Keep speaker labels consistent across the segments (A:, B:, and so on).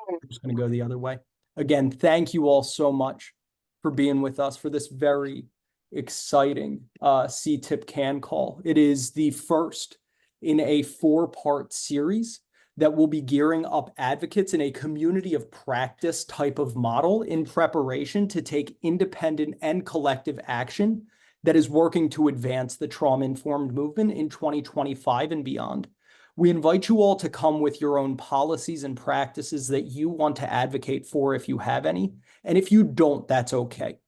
A: I'm just going to go the other way. Again, thank you all so much for being with us for this very exciting CTIPP CAN call. It is the first in a 4-part series that will be gearing up advocates in a community of practice type of model in preparation to take independent and collective action that is working to advance the trauma-informed movement in 2025 and beyond. We invite you all to come with your own policies and practices that you want to advocate for if you have any. And if you don't, that's okay.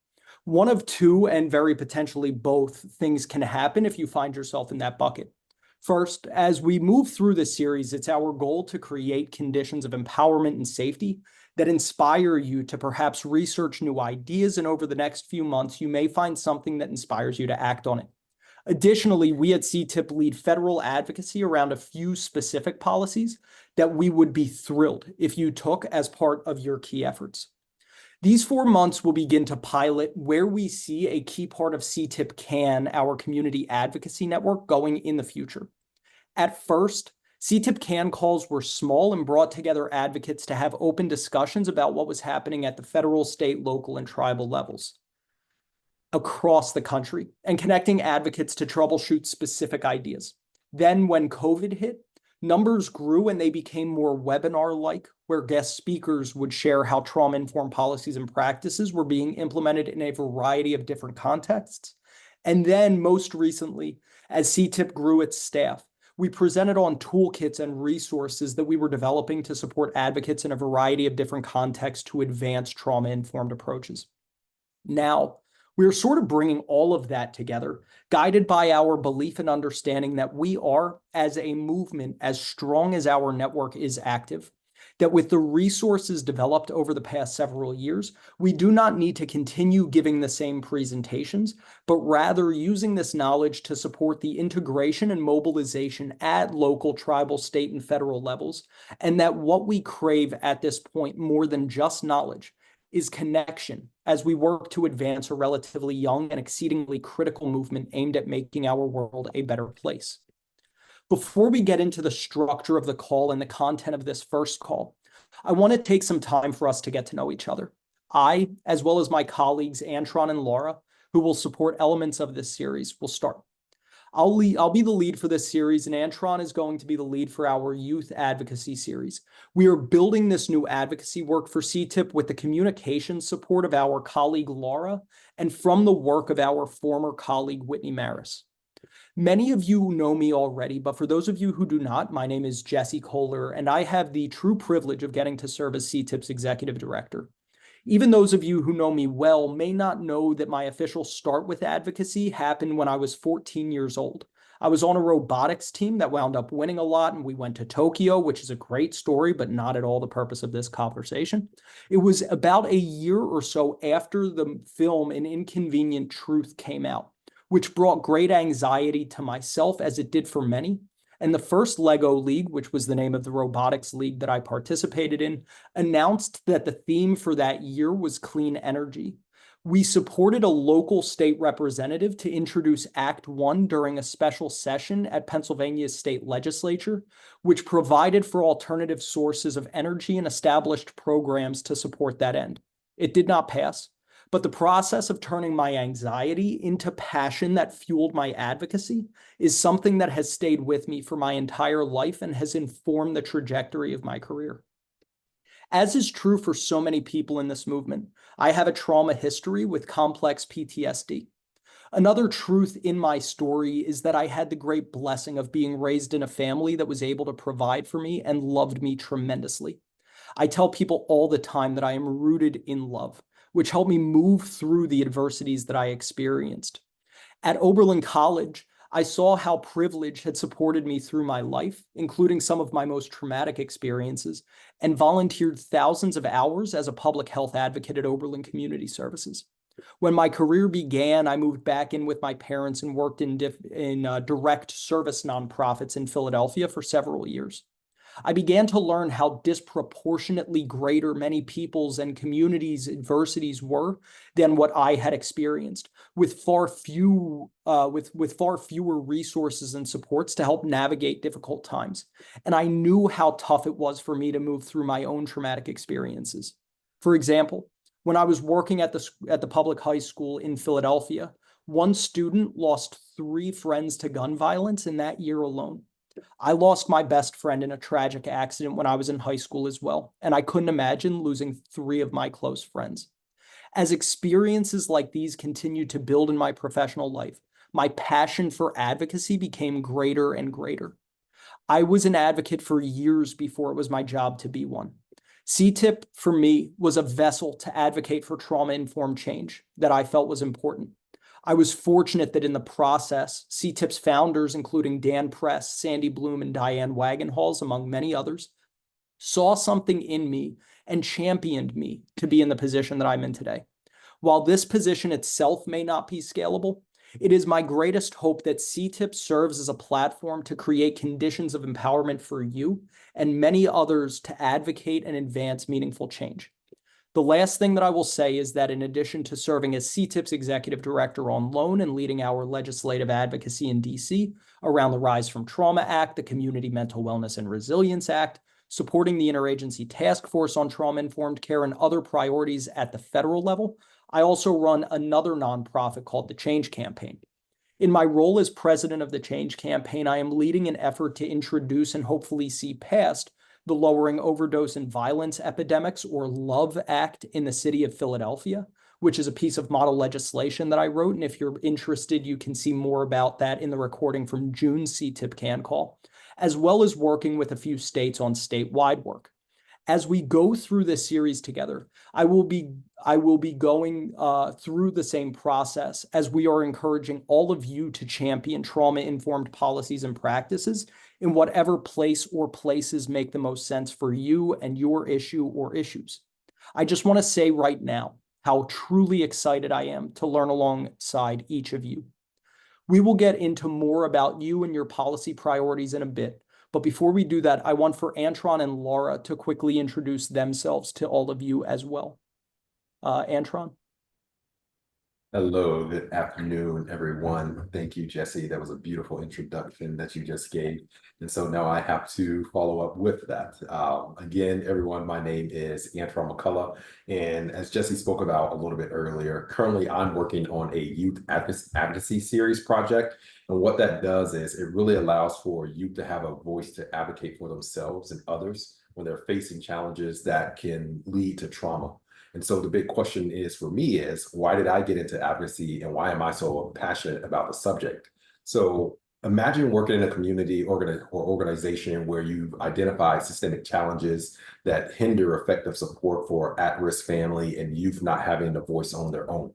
A: One of two, and very potentially both, things can happen if you find yourself in that bucket. First, as we move through this series, it's our goal to create conditions of empowerment and safety that inspire you to perhaps research new ideas, and over the next few months, you may find something that inspires you to act on it. Additionally, we at CTIPP lead federal advocacy around a few specific policies that we would be thrilled if you took as part of your key efforts. These 4 months will begin to pilot where we see a key part of CTIPP CAN, our community advocacy network, going in the future. At first, CTIPP CAN calls were small and brought together advocates to have open discussions about what was happening at the federal, state, local, and tribal levels across the country, and connecting advocates to troubleshoot specific ideas. Then when COVID hit, numbers grew and they became more webinar-like, where guest speakers would share how trauma-informed policies and practices were being implemented in a variety of different contexts. And then most recently, as CTIPP grew its staff, we presented on toolkits and resources that we were developing to support advocates in a variety of different contexts to advance trauma-informed approaches. Now, we're sort of bringing all of that together, guided by our belief and understanding that we are, as a movement, as strong as our network is active, that with the resources developed over the past several years, we do not need to continue giving the same presentations, but rather using this knowledge to support the integration and mobilization at local, tribal, state, and federal levels, and that what we crave at this point more than just knowledge is connection as we work to advance a relatively young and exceedingly critical movement aimed at making our world a better place. Before we get into the structure of the call and the content of this first call, I want to take some time for us to get to know each other. I, as well as my colleagues Antron and Laura, who will support elements of this series, will start. I'll be the lead for this series, and Antron is going to be the lead for our youth advocacy series. We are building this new advocacy work for CTIPP with the communication support of our colleague Laura and from the work of our former colleague Whitney Maris. Many of you know me already, but for those of you who do not, my name is Jesse Kohler, and I have the true privilege of getting to serve as CTIPP's executive director. Even those of you who know me well may not know that my official start with advocacy happened when I was 14 years old. I was on a robotics team that wound up winning a lot, and we went to Tokyo, which is a great story, but not at all the purpose of this conversation. It was about a year or so after the film An Inconvenient Truth came out, which brought great anxiety to myself, as it did for many. And the first LEGO League, which was the name of the robotics league that I participated in, announced that the theme for that year was clean energy. We supported a local state representative to introduce Act 1 during a special session at Pennsylvania's state legislature, which provided for alternative sources of energy and established programs to support that end. It did not pass, but the process of turning my anxiety into passion that fueled my advocacy is something that has stayed with me for my entire life and has informed the trajectory of my career. As is true for so many people in this movement, I have a trauma history with complex PTSD. Another truth in my story is that I had the great blessing of being raised in a family that was able to provide for me and loved me tremendously. I tell people all the time that I am rooted in love, which helped me move through the adversities that I experienced. At Oberlin College, I saw how privilege had supported me through my life, including some of my most traumatic experiences, and volunteered thousands of hours as a public health advocate at Oberlin Community Services. When my career began, I moved back in with my parents and worked in direct service nonprofits in Philadelphia for several years. I began to learn how disproportionately greater many people's and communities' adversities were than what I had experienced, with far fewer resources and supports to help navigate difficult times. And I knew how tough it was for me to move through my own traumatic experiences. For example, when I was working at the public high school in Philadelphia, one student lost 3 friends to gun violence in that year alone. I lost my best friend in a tragic accident when I was in high school as well, and I couldn't imagine losing 3 of my close friends. As experiences like these continued to build in my professional life, my passion for advocacy became greater and greater. I was an advocate for years before it was my job to be one. CTIPP, for me, was a vessel to advocate for trauma-informed change that I felt was important. I was fortunate that in the process, CTIPP's founders, including Dan Press, Sandy Bloom, and Diane Wagenhals, among many others, saw something in me and championed me to be in the position that I'm in today. While this position itself may not be scalable, it is my greatest hope that CTIPP serves as a platform to create conditions of empowerment for you and many others to advocate and advance meaningful change. The last thing that I will say is that in addition to serving as CTIPP's executive director on loan and leading our legislative advocacy in DC around the Rise from Trauma Act, the Community Mental Wellness and Resilience Act, supporting the Interagency Task Force on Trauma-Informed Care and other priorities at the federal level, I also run another nonprofit called the Change Campaign. In my role as president of the Change Campaign, I am leading an effort to introduce and hopefully see passed the Lowering Overdose and Violence Epidemics, or LOVE Act, in the city of Philadelphia, which is a piece of model legislation that I wrote. And if you're interested, you can see more about that in the recording from June's CTIPP CAN call, as well as working with a few states on statewide work. As we go through this series together, I will be going through the same process as we are encouraging all of you to champion trauma-informed policies and practices in whatever place or places make the most sense for you and your issue or issues. I just want to say right now how truly excited I am to learn alongside each of you. We will get into more about you and your policy priorities in a bit. But before we do that, I want for Antron and Laura to quickly introduce themselves to all of you as well. Antron?
B: Hello, good afternoon, everyone. Thank you, Jesse. That was a beautiful introduction that you just gave. And so now I have to follow up with that. Again, everyone, my name is Antron McCullough. And as Jesse spoke about a little bit earlier, currently I'm working on a youth advocacy series project. And what that does is it really allows for youth to have a voice to advocate for themselves and others when they're facing challenges that can lead to trauma. And so the big question is for me is, why did I get into advocacy and why am I so passionate about the subject? So imagine working in a community or organization where you've identified systemic challenges that hinder effective support for at-risk family and youth not having a voice on their own.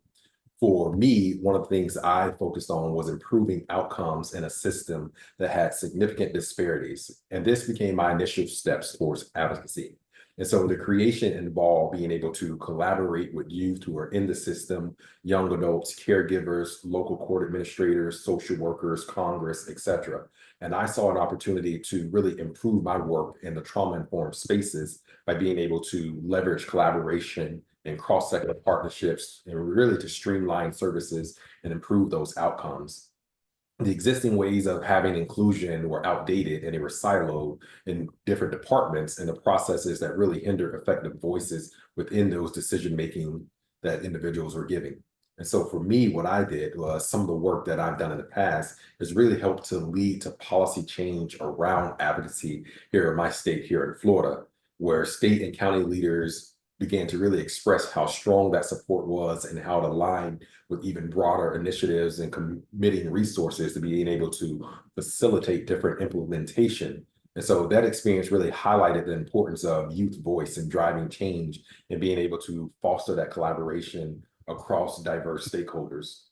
B: For me, one of the things I focused on was improving outcomes in a system that had significant disparities. And this became my initial steps towards advocacy. And so the creation involved being able to collaborate with youth who are in the system, young adults, caregivers, local court administrators, social workers, Congress, etc. And I saw an opportunity to really improve my work in the trauma-informed spaces by being able to leverage collaboration and cross-sector partnerships and really to streamline services and improve those outcomes. The existing ways of having inclusion were outdated and they were siloed in different departments and the processes that really hindered effective voices within those decision-making that individuals were giving. And so for me, what I did was some of the work that I've done in the past has really helped to lead to policy change around advocacy here in my state here in Florida, where state and county leaders began to really express how strong that support was and how it aligned with even broader initiatives and committing resources to being able to facilitate different implementation. And so that experience really highlighted the importance of youth voice and driving change and being able to foster that collaboration across diverse stakeholders.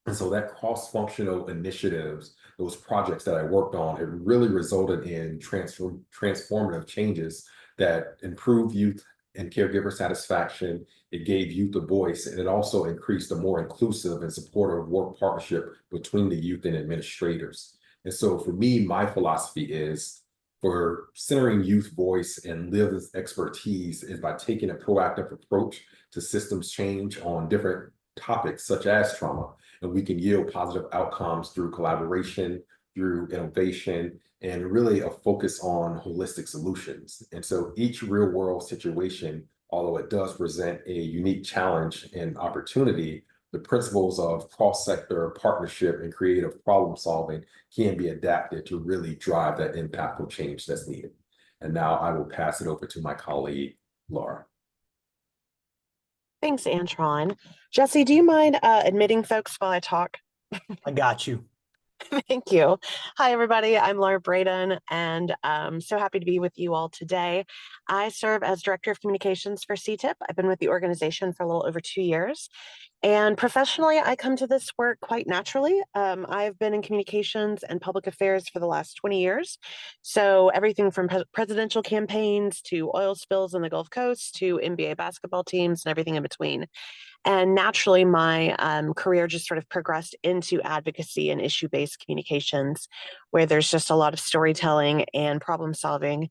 B: And so that cross-functional initiatives, those projects that I worked on, it really resulted in transformative changes that improved youth and caregiver satisfaction. It gave youth a voice, and it also increased a more inclusive and supportive work partnership between the youth and administrators. And so for me, my philosophy is for centering youth voice and lived expertise is by taking a proactive approach to systems change on different topics such as trauma. And we can yield positive outcomes through collaboration, through innovation, and really a focus on holistic solutions. And so each real world situation, although it does present a unique challenge and opportunity, the principles of cross-sector partnership and creative problem solving can be adapted to really drive that impactful change that's needed. And now I will pass it over to my colleague, Laura.
C: Thanks, Antron. Jesse, do you mind admitting folks while I talk?
A: I got you.
C: Thank you. Hi, everybody. I'm Laura Braden, and I'm so happy to be with you all today. I serve as Director of Communications for CTIPP. I've been with the organization for a little over 2 years. And professionally, I come to this work quite naturally. I've been in communications and public affairs for the last 20 years. So everything from presidential campaigns to oil spills on the Gulf Coast to NBA basketball teams and everything in between. And naturally, my career just sort of progressed into advocacy and issue-based communications, where there's just a lot of storytelling and problem solving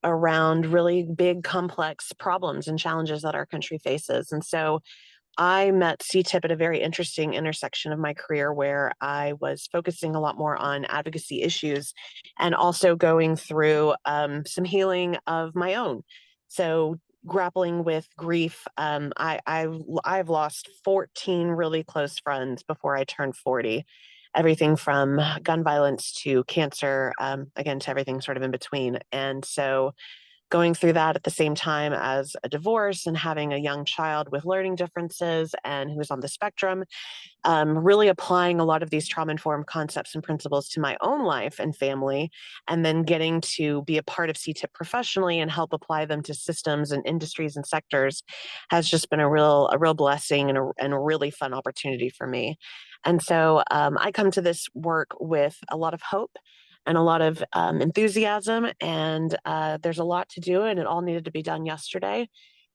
C: around really big, complex problems and challenges that our country faces. And so I met CTIPP at a very interesting intersection of my career where I was focusing a lot more on advocacy issues and also going through some healing of my own. So grappling with grief, I've lost 14 really close friends before I turned 40. Everything from gun violence to cancer, again, to everything sort of in between. And so going through that at the same time as a divorce and having a young child with learning differences and who's on the spectrum, really applying a lot of these trauma-informed concepts and principles to my own life and family, and then getting to be a part of CTIPP professionally and help apply them to systems and industries and sectors has just been a real blessing and a really fun opportunity for me. And so I come to this work with a lot of hope and a lot of enthusiasm, and there's a lot to do, and it all needed to be done yesterday.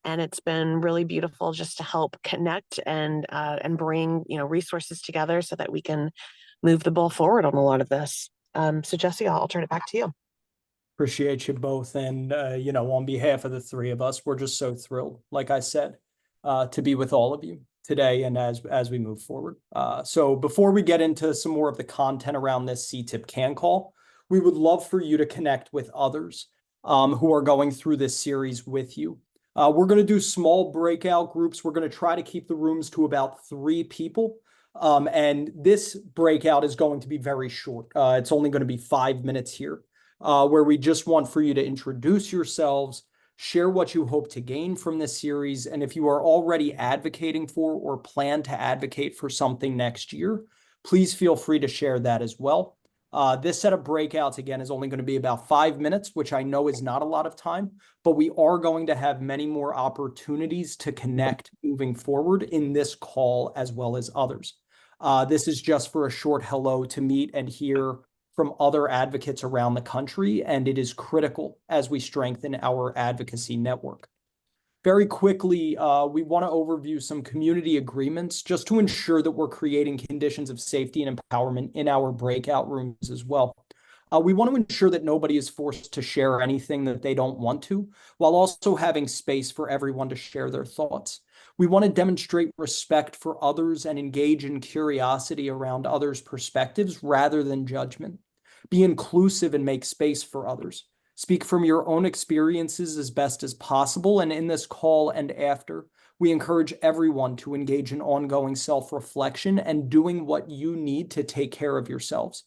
C: And it's been really beautiful just to help connect and bring resources together so that we can move the ball forward on a lot of this. So Jesse, I'll turn it back to you.
A: Appreciate you both. And, on behalf of the three of us, we're just so thrilled, like I said, to be with all of you today and as we move forward. So before we get into some more of the content around this CTIPP CAN call, we would love for you to connect with others who are going through this series with you. We're going to do small breakout groups. We're going to try to keep the rooms to about 3 people. And this breakout is going to be very short. It's only going to be 5 minutes here, where we just want for you to introduce yourselves, share what you hope to gain from this series, and if you are already advocating for or plan to advocate for something next year, please feel free to share that as well. This set of breakouts, again, is only going to be about 5 minutes, which I know is not a lot of time, but we are going to have many more opportunities to connect moving forward in this call as well as others. This is just for a short hello to meet and hear from other advocates around the country, and it is critical as we strengthen our advocacy network. Very quickly, we want to overview some community agreements just to ensure that we're creating conditions of safety and empowerment in our breakout rooms as well. We want to ensure that nobody is forced to share anything that they don't want to, while also having space for everyone to share their thoughts. We want to demonstrate respect for others and engage in curiosity around others' perspectives rather than judgment. Be inclusive and make space for others. Speak from your own experiences as best as possible, and in this call and after, we encourage everyone to engage in ongoing self-reflection and doing what you need to take care of yourselves.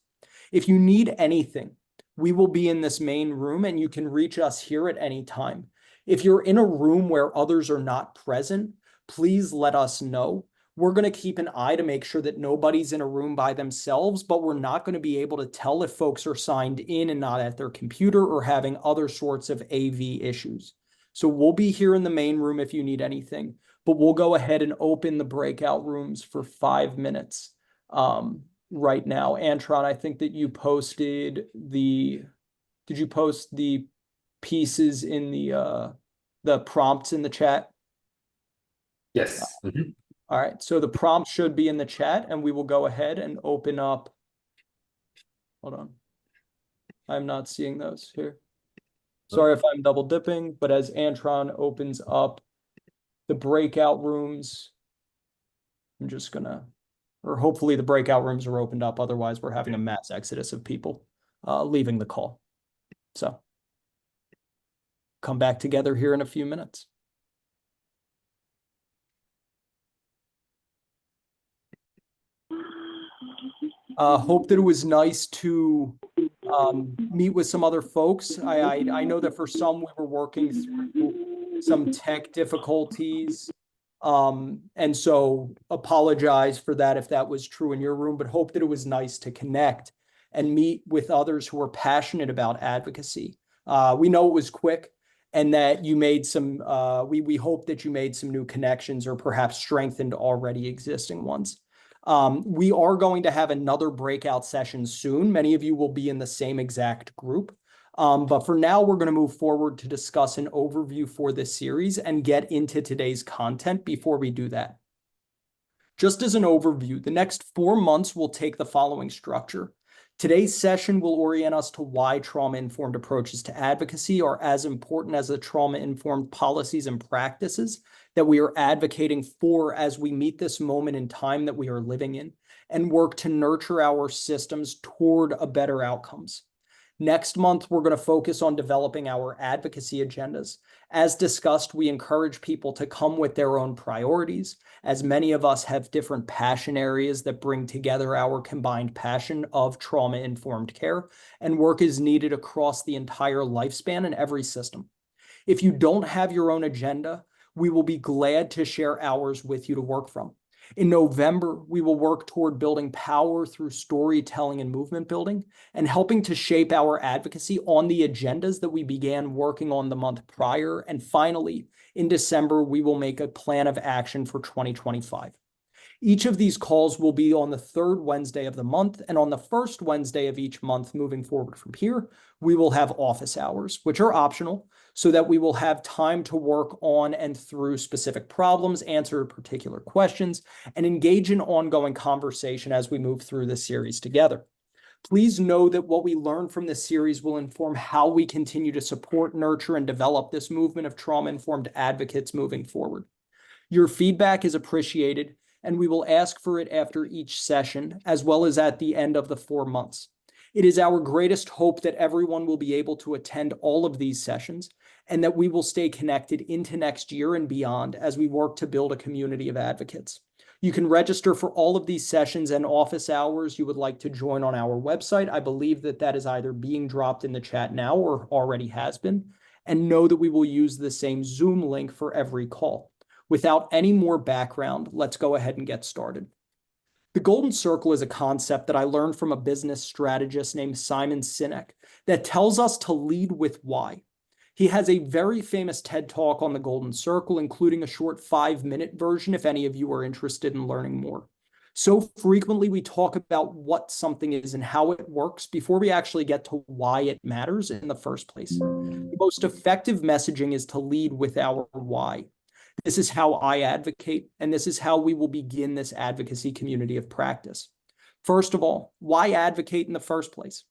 A: If you need anything, we will be in this main room and you can reach us here at any time. If you're in a room where others are not present, please let us know. We're going to keep an eye to make sure that nobody's in a room by themselves, but we're not going to be able to tell if folks are signed in and not at their computer or having other sorts of AV issues. So we'll be here in the main room if you need anything, but we'll go ahead and open the breakout rooms for 5 minutes right now. Antron, I think that you posted did you post the pieces in the prompts in the chat?
B: Yes. Mm-hmm.
A: All right, so the prompt should be in the chat, and we will go ahead and open up. Hold on. I'm not seeing those here. Sorry if I'm double dipping, but as Antron opens up the breakout rooms, I'm just gonna, or hopefully the breakout rooms are opened up. Otherwise, we're having a mass exodus of people leaving the call. So come back together here in a few minutes. Hope that it was nice to meet with some other folks. I know that for some we were working through some tech difficulties. And so apologize for that if that was true in your room, but hope that it was nice to connect and meet with others who are passionate about advocacy. We know it was quick and that you made some, we hope that you made some new connections or perhaps strengthened already existing ones. We are going to have another breakout session soon. Many of you will be in the same exact group. But for now, we're going to move forward to discuss an overview for this series and get into today's content before we do that. Just as an overview, the next 4 months will take the following structure. Today's session will orient us to why trauma-informed approaches to advocacy are as important as the trauma-informed policies and practices that we are advocating for as we meet this moment in time that we are living in and work to nurture our systems toward a better outcomes. Next month, we're going to focus on developing our advocacy agendas. As discussed, we encourage people to come with their own priorities, as many of us have different passion areas that bring together our combined passion of trauma-informed care, and work is needed across the entire lifespan in every system. If you don't have your own agenda, we will be glad to share ours with you to work from. In November, we will work toward building power through storytelling and movement building and helping to shape our advocacy on the agendas that we began working on the month prior. And finally, in December, we will make a plan of action for 2025. Each of these calls will be on the third Wednesday of the month, and on the first Wednesday of each month moving forward from here, we will have office hours, which are optional, so that we will have time to work on and through specific problems, answer particular questions, and engage in ongoing conversation as we move through this series together. Please know that what we learn from this series will inform how we continue to support, nurture, and develop this movement of trauma-informed advocates moving forward. Your feedback is appreciated, and we will ask for it after each session, as well as at the end of the 4 months. It is our greatest hope that everyone will be able to attend all of these sessions and that we will stay connected into next year and beyond as we work to build a community of advocates. You can register for all of these sessions and office hours you would like to join on our website. I believe that that is either being dropped in the chat now or already has been. And know that we will use the same Zoom link for every call. Without any more background, let's go ahead and get started. The golden circle is a concept that I learned from a business strategist named Simon Sinek that tells us to lead with why. He has a very famous TED Talk on the golden circle, including a short 5-minute version if any of you are interested in learning more. So frequently we talk about what something is and how it works before we actually get to why it matters in the first place. The most effective messaging is to lead with our why. This is how I advocate, and this is how we will begin this advocacy community of practice. First of all, why advocate in the first place?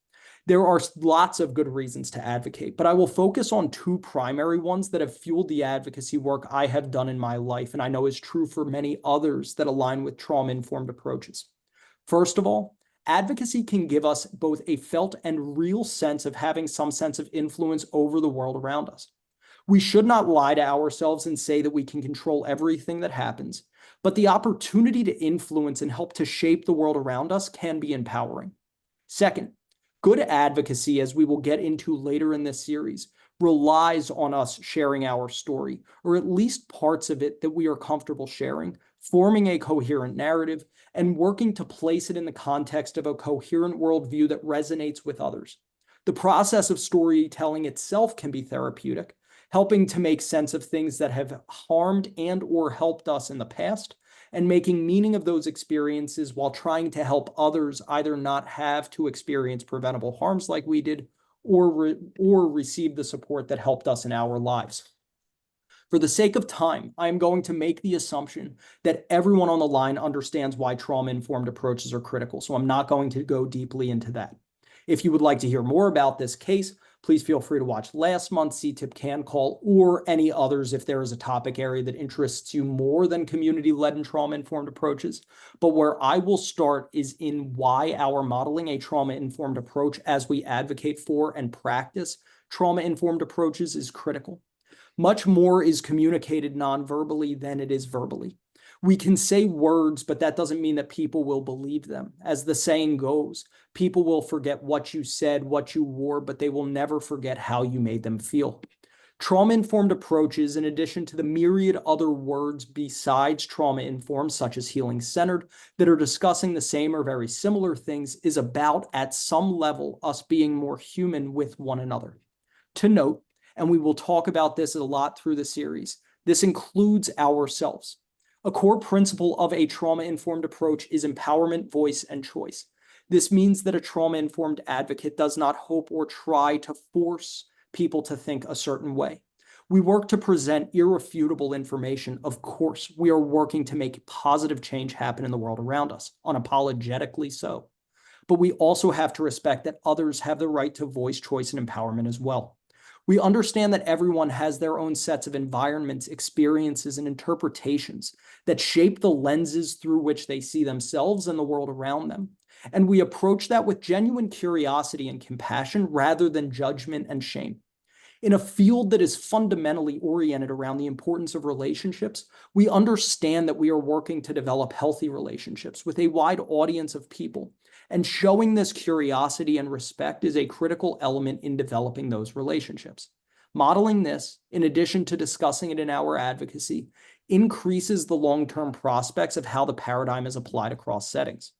A: There are lots of good reasons to advocate, but I will focus on 2 primary ones that have fueled the advocacy work I have done in my life, and I know is true for many others that align with trauma-informed approaches. First of all, advocacy can give us both a felt and real sense of having some sense of influence over the world around us. We should not lie to ourselves and say that we can control everything that happens, but the opportunity to influence and help to shape the world around us can be empowering. Second, good advocacy, as we will get into later in this series, relies on us sharing our story, or at least parts of it that we are comfortable sharing, forming a coherent narrative, and working to place it in the context of a coherent worldview that resonates with others. The process of storytelling itself can be therapeutic, helping to make sense of things that have harmed and or helped us in the past, and making meaning of those experiences while trying to help others either not have to experience preventable harms like we did, or receive the support that helped us in our lives. For the sake of time, I am going to make the assumption that everyone on the line understands why trauma-informed approaches are critical, so I'm not going to go deeply into that. If you would like to hear more about this case, Please feel free to watch last month's CTIPP CAN call or any others if there is a topic area that interests you more than community-led and trauma-informed approaches. But where I will start is in why our modeling a trauma-informed approach as we advocate for and practice trauma-informed approaches is critical. Much more is communicated non-verbally than it is verbally. We can say words, but that doesn't mean that people will believe them. As the saying goes, people will forget what you said, what you wore, but they will never forget how you made them feel. Trauma-informed approaches, in addition to the myriad other words besides trauma-informed, such as healing-centered, that are discussing the same or very similar things, is about, at some level, us being more human with one another. To note, and we will talk about this a lot through the series, this includes ourselves. A core principle of a trauma-informed approach is empowerment, voice, and choice. This means that a trauma-informed advocate does not hope or try to force people to think a certain way. We work to present irrefutable information. Of course, we are working to make positive change happen in the world around us, unapologetically so. But we also have to respect that others have the right to voice, choice, and empowerment as well. We understand that everyone has their own sets of environments, experiences, and interpretations that shape the lenses through which they see themselves and the world around them. And we approach that with genuine curiosity and compassion rather than judgment and shame. In a field that is fundamentally oriented around the importance of relationships, we understand that we are working to develop healthy relationships with a wide audience of people. And showing this curiosity and respect is a critical element in developing those relationships. Modeling this, in addition to discussing it in our advocacy, increases the long-term prospects of how the paradigm is applied across settings.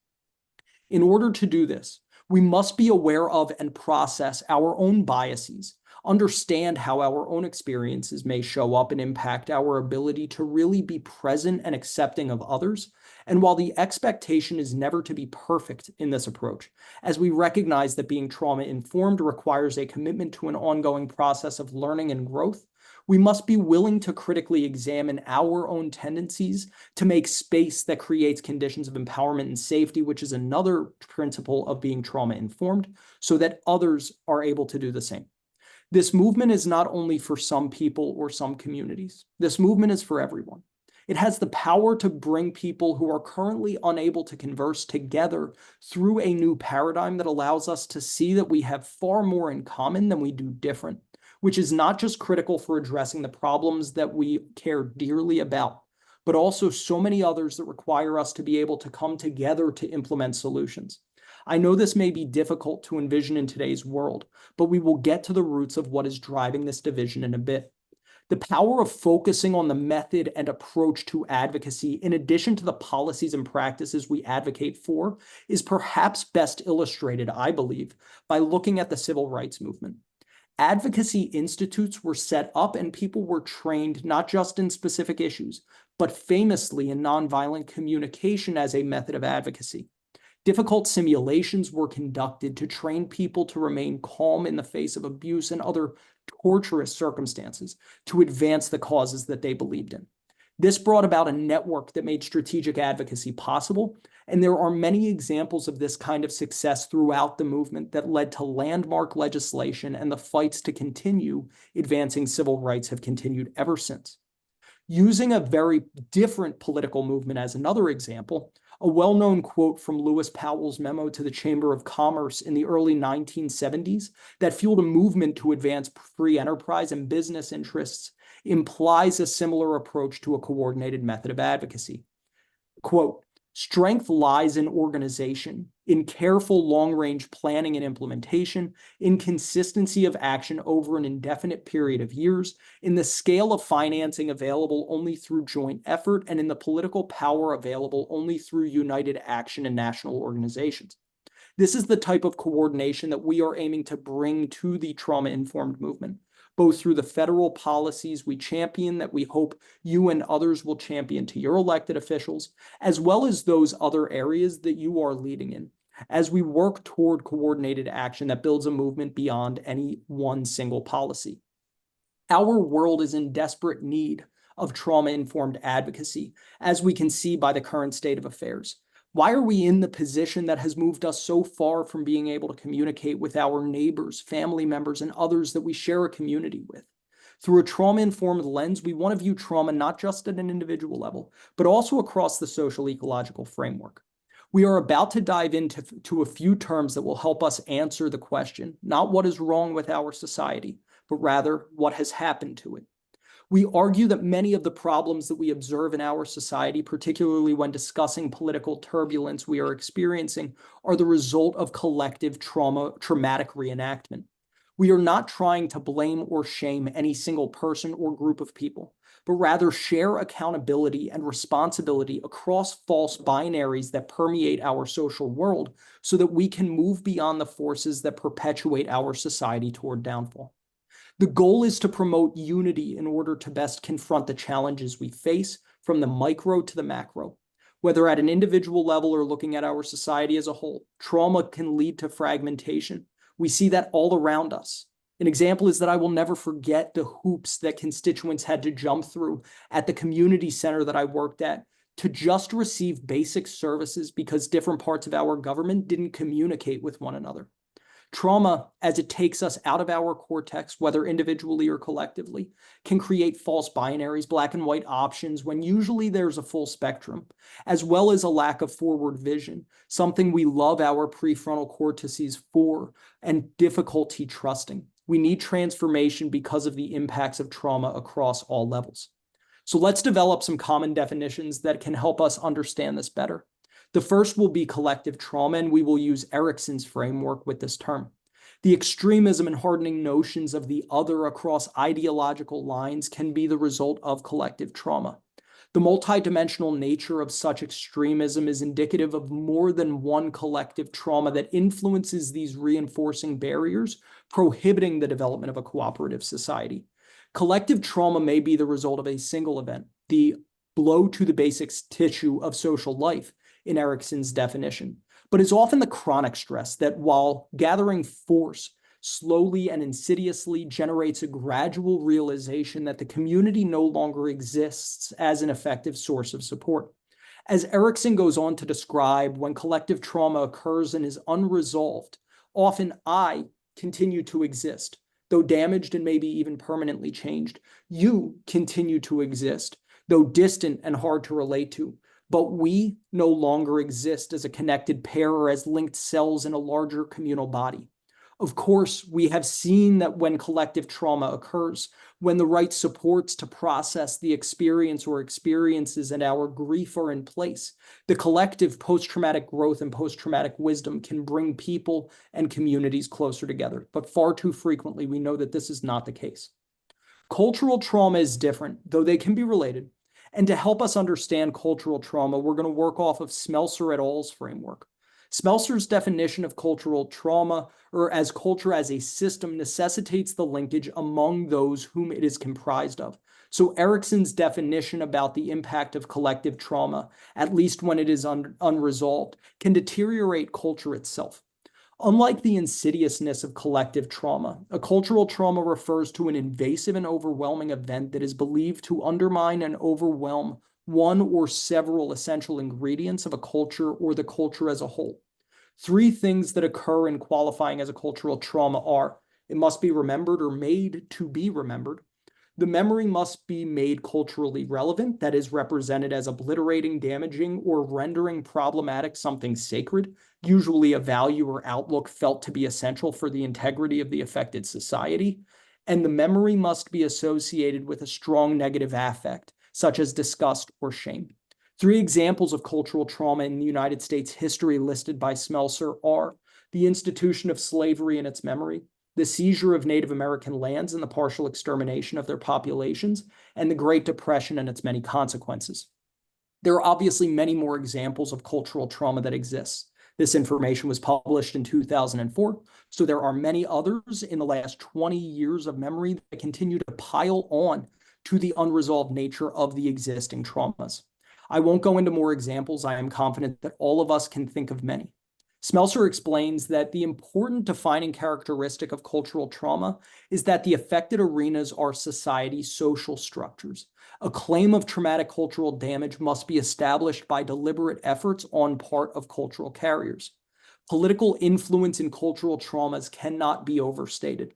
A: In order to do this, we must be aware of and process our own biases, understand how our own experiences may show up and impact our ability to really be present and accepting of others. And while the expectation is never to be perfect in this approach, as we recognize that being trauma-informed requires a commitment to an ongoing process of learning and growth, we must be willing to critically examine our own tendencies to make space that creates conditions of empowerment and safety, which is another principle of being trauma-informed, so that others are able to do the same. This movement is not only for some people or some communities. This movement is for everyone. It has the power to bring people who are currently unable to converse together through a new paradigm that allows us to see that we have far more in common than we do different, which is not just critical for addressing the problems that we care dearly about, but also so many others that require us to be able to come together to implement solutions. I know this may be difficult to envision in today's world, but we will get to the roots of what is driving this division in a bit. The power of focusing on the method and approach to advocacy, in addition to the policies and practices we advocate for, is perhaps best illustrated, I believe, by looking at the civil rights movement. Advocacy institutes were set up and people were trained not just in specific issues, but famously in nonviolent communication as a method of advocacy. Difficult simulations were conducted to train people to remain calm in the face of abuse and other torturous circumstances to advance the causes that they believed in. This brought about a network that made strategic advocacy possible, and there are many examples of this kind of success throughout the movement that led to landmark legislation, and the fights to continue advancing civil rights have continued ever since. Using a very different political movement as another example, a well-known quote from Lewis Powell's memo to the Chamber of Commerce in the early 1970s that fueled a movement to advance free enterprise and business interests implies a similar approach to a coordinated method of advocacy. Quote, "Strength lies in organization, in careful long-range planning and implementation, in consistency of action over an indefinite period of years, in the scale of financing available only through joint effort, and in the political power available only through united action and national organizations." This is the type of coordination that we are aiming to bring to the trauma-informed movement, both through the federal policies we champion that we hope you and others will champion to your elected officials, as well as those other areas that you are leading in, as we work toward coordinated action that builds a movement beyond any one single policy. Our world is in desperate need of trauma-informed advocacy, as we can see by the current state of affairs. Why are we in the position that has moved us so far from being able to communicate with our neighbors, family members, and others that we share a community with? Through a trauma-informed lens, we want to view trauma not just at an individual level, but also across the social ecological framework. We are about to dive into a few terms that will help us answer the question, not what is wrong with our society, but rather what has happened to it. We argue that many of the problems that we observe in our society, particularly when discussing political turbulence we are experiencing, are the result of collective traumatic reenactment. We are not trying to blame or shame any single person or group of people, but rather share accountability and responsibility across false binaries that permeate our social world so that we can move beyond the forces that perpetuate our society toward downfall. The goal is to promote unity in order to best confront the challenges we face from the micro to the macro. Whether at an individual level or looking at our society as a whole, trauma can lead to fragmentation. We see that all around us. An example is that I will never forget the hoops that constituents had to jump through at the community center that I worked at to just receive basic services because different parts of our government didn't communicate with one another. Trauma, as it takes us out of our cortex, whether individually or collectively, can create false binaries, black and white options, when usually there's a full spectrum, as well as a lack of forward vision, something we love our prefrontal cortices for, and difficulty trusting. We need transformation because of the impacts of trauma across all levels. So let's develop some common definitions that can help us understand this better. The first will be collective trauma, and we will use Erikson's framework with this term. The extremism and hardening notions of the other across ideological lines can be the result of collective trauma. The multidimensional nature of such extremism is indicative of more than one collective trauma that influences these reinforcing barriers, prohibiting the development of a cooperative society. Collective trauma may be the result of a single event, the blow to the basic tissue of social life, in Erikson's definition, but is often the chronic stress that, while gathering force, slowly and insidiously generates a gradual realization that the community no longer exists as an effective source of support. As Erikson goes on to describe, when collective trauma occurs and is unresolved, often I continue to exist, though damaged and maybe even permanently changed. You continue to exist, though distant and hard to relate to. But we no longer exist as a connected pair or as linked cells in a larger communal body. Of course, we have seen that when collective trauma occurs, when the right supports to process the experience or experiences and our grief are in place, the collective post-traumatic growth and post-traumatic wisdom can bring people and communities closer together. But far too frequently, we know that this is not the case. Cultural trauma is different, though they can be related. And to help us understand cultural trauma, we're going to work off of Smelser et al.'s framework. Smelser's definition of cultural trauma, or as culture as a system, necessitates the linkage among those whom it is comprised of. So Erikson's definition about the impact of collective trauma, at least when it is unresolved, can deteriorate culture itself. Unlike the insidiousness of collective trauma, a cultural trauma refers to an invasive and overwhelming event that is believed to undermine and overwhelm one or several essential ingredients of a culture or the culture as a whole. Three things that occur in qualifying as a cultural trauma are: it must be remembered or made to be remembered. The memory must be made culturally relevant, that is represented as obliterating, damaging, or rendering problematic something sacred, usually a value or outlook felt to be essential for the integrity of the affected society. And the memory must be associated with a strong negative affect, such as disgust or shame. Three examples of cultural trauma in the United States history listed by Smelser are the institution of slavery and its memory, the seizure of Native American lands and the partial extermination of their populations, and the Great Depression and its many consequences. There are obviously many more examples of cultural trauma that exists. This information was published in 2004, so there are many others in the last 20 years of memory that continue to pile on to the unresolved nature of the existing traumas. I won't go into more examples. I am confident that all of us can think of many. Smelser explains that the important defining characteristic of cultural trauma is that the affected arenas are society's social structures. A claim of traumatic cultural damage must be established by deliberate efforts on part of cultural carriers. Political influence in cultural traumas cannot be overstated.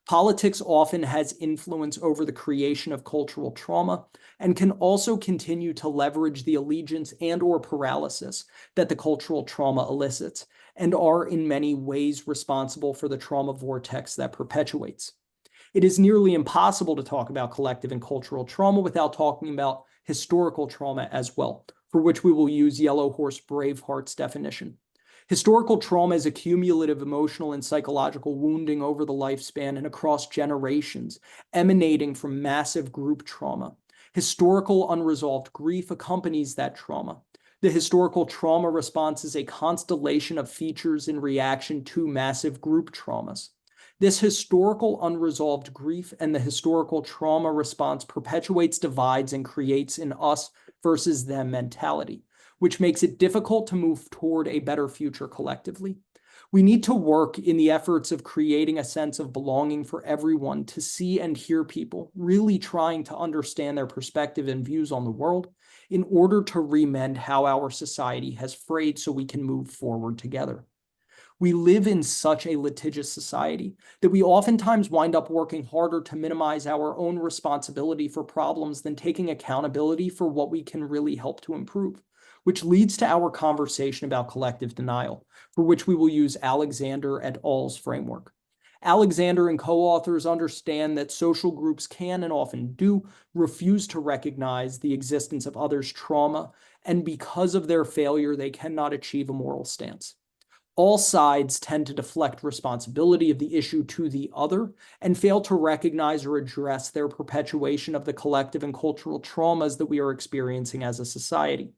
A: Politics often has influence over the creation of cultural trauma and can also continue to leverage the allegiance and/or paralysis that the cultural trauma elicits and are in many ways responsible for the trauma vortex that perpetuates. It is nearly impossible to talk about collective and cultural trauma without talking about historical trauma as well, for which we will use Yellow Horse Braveheart's definition. Historical trauma is a cumulative emotional and psychological wounding over the lifespan and across generations, emanating from massive group trauma. Historical unresolved grief accompanies that trauma. The historical trauma response is a constellation of features in reaction to massive group traumas. This historical unresolved grief and the historical trauma response perpetuates divides and creates an us versus them mentality, which makes it difficult to move toward a better future collectively. We need to work in the efforts of creating a sense of belonging for everyone to see and hear people, really trying to understand their perspective and views on the world in order to remend how our society has frayed so we can move forward together. We live in such a litigious society that we oftentimes wind up working harder to minimize our own responsibility for problems than taking accountability for what we can really help to improve, which leads to our conversation about collective denial, for which we will use Alexander et al.'s framework. Alexander and co-authors understand that social groups can and often do refuse to recognize the existence of others' trauma, and because of their failure, they cannot achieve a moral stance. All sides tend to deflect responsibility of the issue to the other and fail to recognize or address their perpetuation of the collective and cultural traumas that we are experiencing as a society.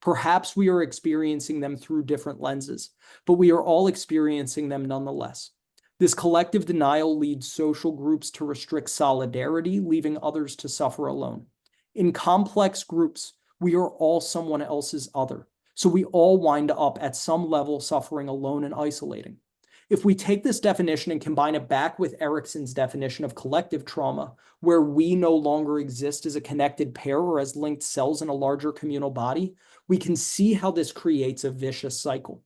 A: Perhaps we are experiencing them through different lenses, but we are all experiencing them nonetheless. This collective denial leads social groups to restrict solidarity, leaving others to suffer alone. In complex groups, we are all someone else's other. So we all wind up at some level suffering alone and isolating. If we take this definition and combine it back with Erickson's definition of collective trauma, where we no longer exist as a connected pair or as linked cells in a larger communal body, we can see how this creates a vicious cycle.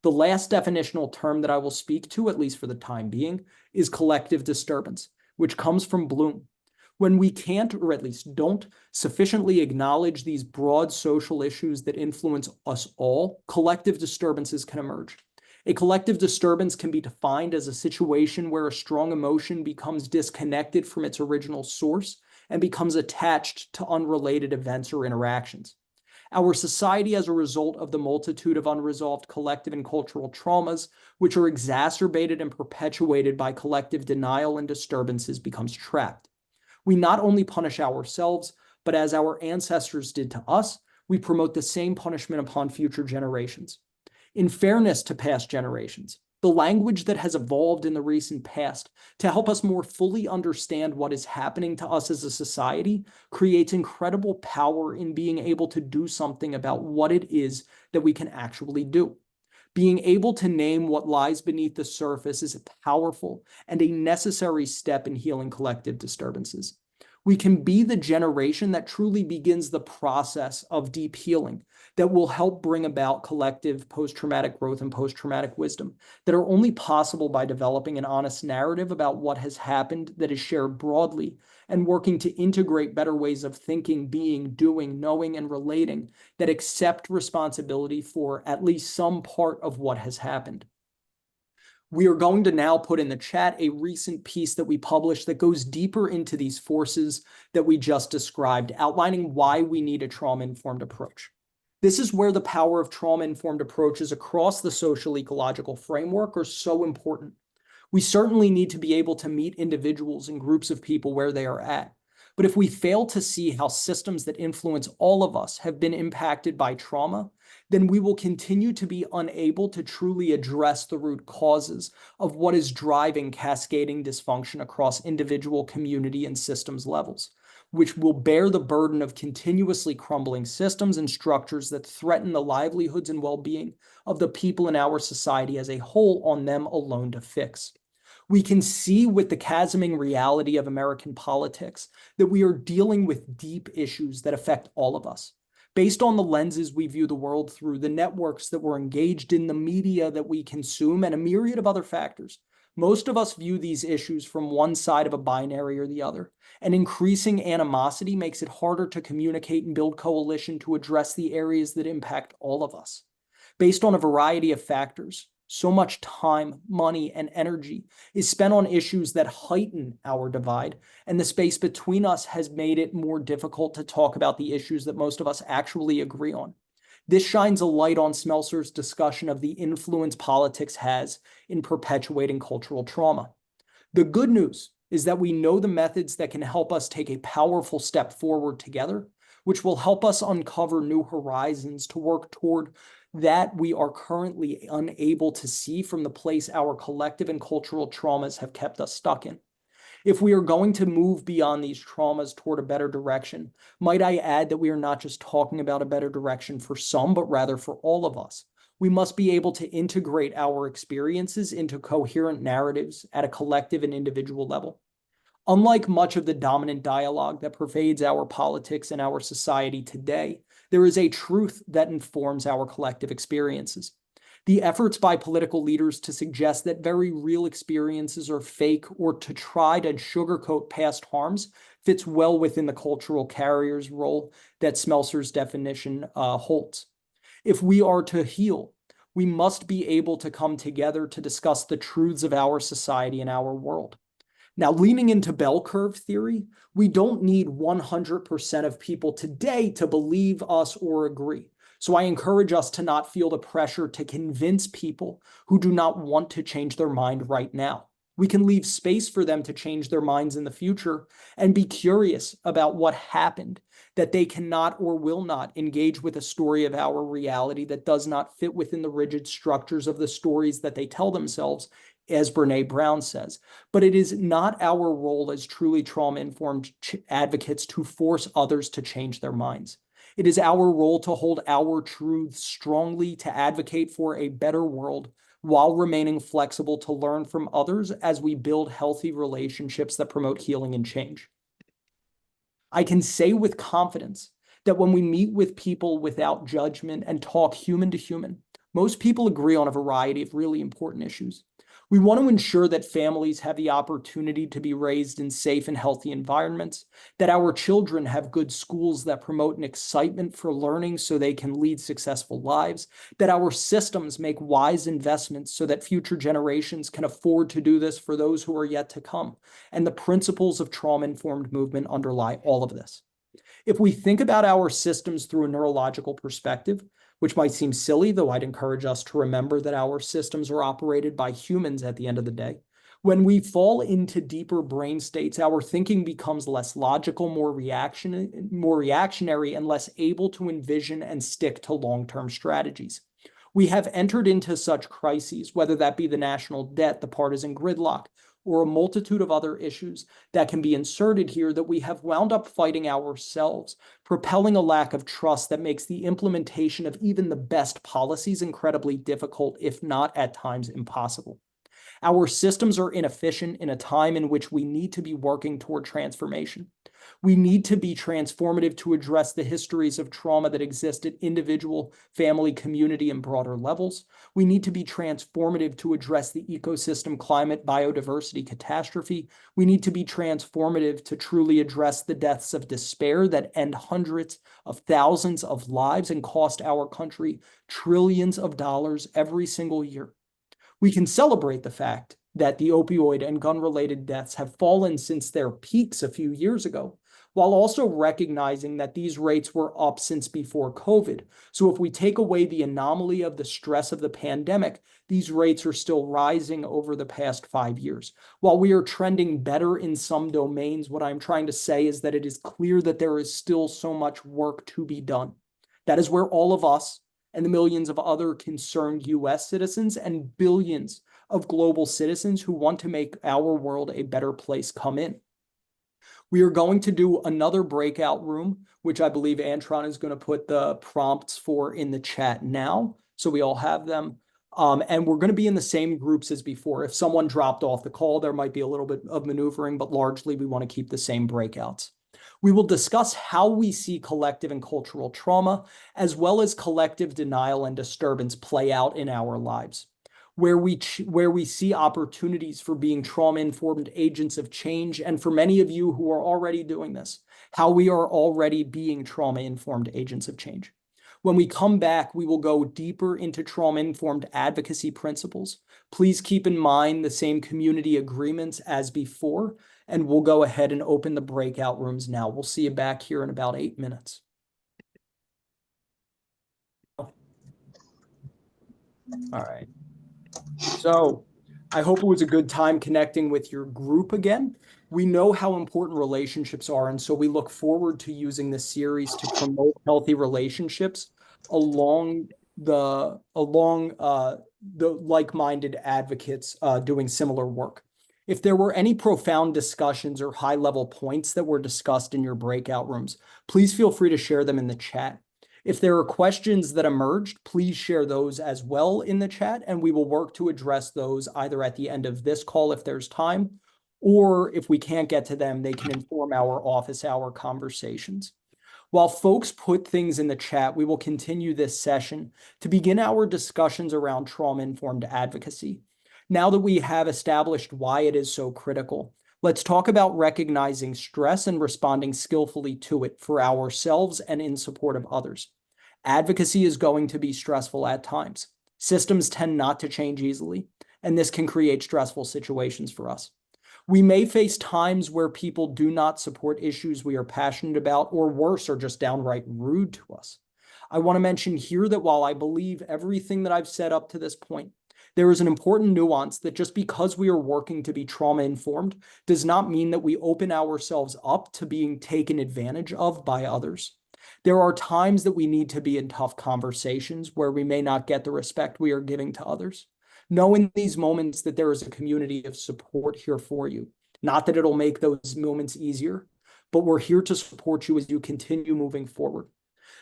A: The last definitional term that I will speak to, at least for the time being, is collective disturbance, which comes from Bloom. When we can't, or at least don't, sufficiently acknowledge these broad social issues that influence us all, collective disturbances can emerge. A collective disturbance can be defined as a situation where a strong emotion becomes disconnected from its original source and becomes attached to unrelated events or interactions. Our society, as a result of the multitude of unresolved collective and cultural traumas, which are exacerbated and perpetuated by collective denial and disturbances, becomes trapped. We not only punish ourselves, but as our ancestors did to us, we promote the same punishment upon future generations. In fairness to past generations, the language that has evolved in the recent past to help us more fully understand what is happening to us as a society creates incredible power in being able to do something about what it is that we can actually do. Being able to name what lies beneath the surface is a powerful and a necessary step in healing collective disturbances. We can be the generation that truly begins the process of deep healing that will help bring about collective post-traumatic growth and post-traumatic wisdom that are only possible by developing an honest narrative about what has happened that is shared broadly and working to integrate better ways of thinking, being, doing, knowing, and relating that accept responsibility for at least some part of what has happened. We are going to now put in the chat a recent piece that we published that goes deeper into these forces that we just described, outlining why we need a trauma-informed approach. This is where the power of trauma-informed approaches across the social ecological framework are so important. We certainly need to be able to meet individuals and groups of people where they are at. But if we fail to see how systems that influence all of us have been impacted by trauma, then we will continue to be unable to truly address the root causes of what is driving cascading dysfunction across individual, community, and systems levels. which will bear the burden of continuously crumbling systems and structures that threaten the livelihoods and well-being of the people in our society as a whole, on them alone to fix. We can see with the chasming reality of American politics that we are dealing with deep issues that affect all of us. Based on the lenses we view the world through, the networks that we're engaged in, the media that we consume, and a myriad of other factors, most of us view these issues from one side of a binary or the other, and increasing animosity makes it harder to communicate and build coalition to address the areas that impact all of us. Based on a variety of factors, so much time, money, and energy is spent on issues that heighten our divide, and the space between us has made it more difficult to talk about the issues that most of us actually agree on. This shines a light on Smelser's discussion of the influence politics has in perpetuating cultural trauma. The good news is that we know the methods that can help us take a powerful step forward together, which will help us uncover new horizons to work toward that we are currently unable to see from the place our collective and cultural traumas have kept us stuck in. If we are going to move beyond these traumas toward a better direction, might I add that we are not just talking about a better direction for some, but rather for all of us. We must be able to integrate our experiences into coherent narratives at a collective and individual level. Unlike much of the dominant dialogue that pervades our politics and our society today, there is a truth that informs our collective experiences. The efforts by political leaders to suggest that very real experiences are fake or to try to sugarcoat past harms fits well within the cultural carrier's role that Smelser's definition holds. If we are to heal, we must be able to come together to discuss the truths of our society and our world. Now, leaning into bell curve theory, we don't need 100% of people today to believe us or agree. So I encourage us to not feel the pressure to convince people who do not want to change their mind right now. We can leave space for them to change their minds in the future and be curious about what happened, that they cannot or will not engage with a story of our reality that does not fit within the rigid structures of the stories that they tell themselves, as Brene Brown says. But it is not our role as truly trauma-informed advocates to force others to change their minds. It is our role to hold our truths strongly, to advocate for a better world while remaining flexible to learn from others as we build healthy relationships that promote healing and change. I can say with confidence that when we meet with people without judgment and talk human to human, most people agree on a variety of really important issues. We want to ensure that families have the opportunity to be raised in safe and healthy environments, that our children have good schools that promote an excitement for learning so they can lead successful lives, that our systems make wise investments so that future generations can afford to do this for those who are yet to come. And the principles of trauma-informed movement underlie all of this. If we think about our systems through a neurological perspective, which might seem silly, though I'd encourage us to remember that our systems are operated by humans at the end of the day. When we fall into deeper brain states, our thinking becomes less logical, more reactionary, and less able to envision and stick to long-term strategies. We have entered into such crises, whether that be the national debt, the partisan gridlock, or a multitude of other issues that can be inserted here, that we have wound up fighting ourselves, propelling a lack of trust that makes the implementation of even the best policies incredibly difficult, if not at times impossible. Our systems are inefficient in a time in which we need to be working toward transformation. We need to be transformative to address the histories of trauma that exist at individual, family, community, and broader levels. We need to be transformative to address the ecosystem, climate, biodiversity catastrophe. We need to be transformative to truly address the deaths of despair that end hundreds of thousands of lives and cost our country trillions of dollars every single year. We can celebrate the fact that the opioid and gun-related deaths have fallen since their peaks a few years ago, while also recognizing that these rates were up since before COVID. So if we take away the anomaly of the stress of the pandemic, these rates are still rising over the past 5 years. While we are trending better in some domains, what I'm trying to say is that it is clear that there is still so much work to be done. That is where all of us and the millions of other concerned US citizens and billions of global citizens who want to make our world a better place come in. We are going to do another breakout room, which I believe Antron is going to put the prompts for in the chat now, so we all have them. And we're going to be in the same groups as before. If someone dropped off the call, there might be a little bit of maneuvering, but largely we want to keep the same breakouts. We will discuss how we see collective and cultural trauma, as well as collective denial and disturbance play out in our lives, where we see opportunities for being trauma-informed agents of change, and for many of you who are already doing this, how we are already being trauma-informed agents of change. When we come back, we will go deeper into trauma-informed advocacy principles. Please keep in mind the same community agreements as before, and we'll go ahead and open the breakout rooms now. We'll see you back here in about 8 minutes. All right. So I hope it was a good time connecting with your group again. We know how important relationships are, and so we look forward to using this series to promote healthy relationships along the like-minded advocates doing similar work. If there were any profound discussions or high-level points that were discussed in your breakout rooms, please feel free to share them in the chat. If there are questions that emerged, please share those as well in the chat, and we will work to address those either at the end of this call if there's time, or if we can't get to them, they can inform our office hour conversations. While folks put things in the chat, we will continue this session to begin our discussions around trauma-informed advocacy. Now that we have established why it is so critical, let's talk about recognizing stress and responding skillfully to it for ourselves and in support of others. Advocacy is going to be stressful at times. Systems tend not to change easily, and this can create stressful situations for us. We may face times where people do not support issues we are passionate about, or worse, are just downright rude to us. I want to mention here that while I believe everything that I've said up to this point, there is an important nuance that just because we are working to be trauma-informed does not mean that we open ourselves up to being taken advantage of by others. There are times that we need to be in tough conversations where we may not get the respect we are giving to others. Know in these moments that there is a community of support here for you. Not that it'll make those moments easier, but we're here to support you as you continue moving forward.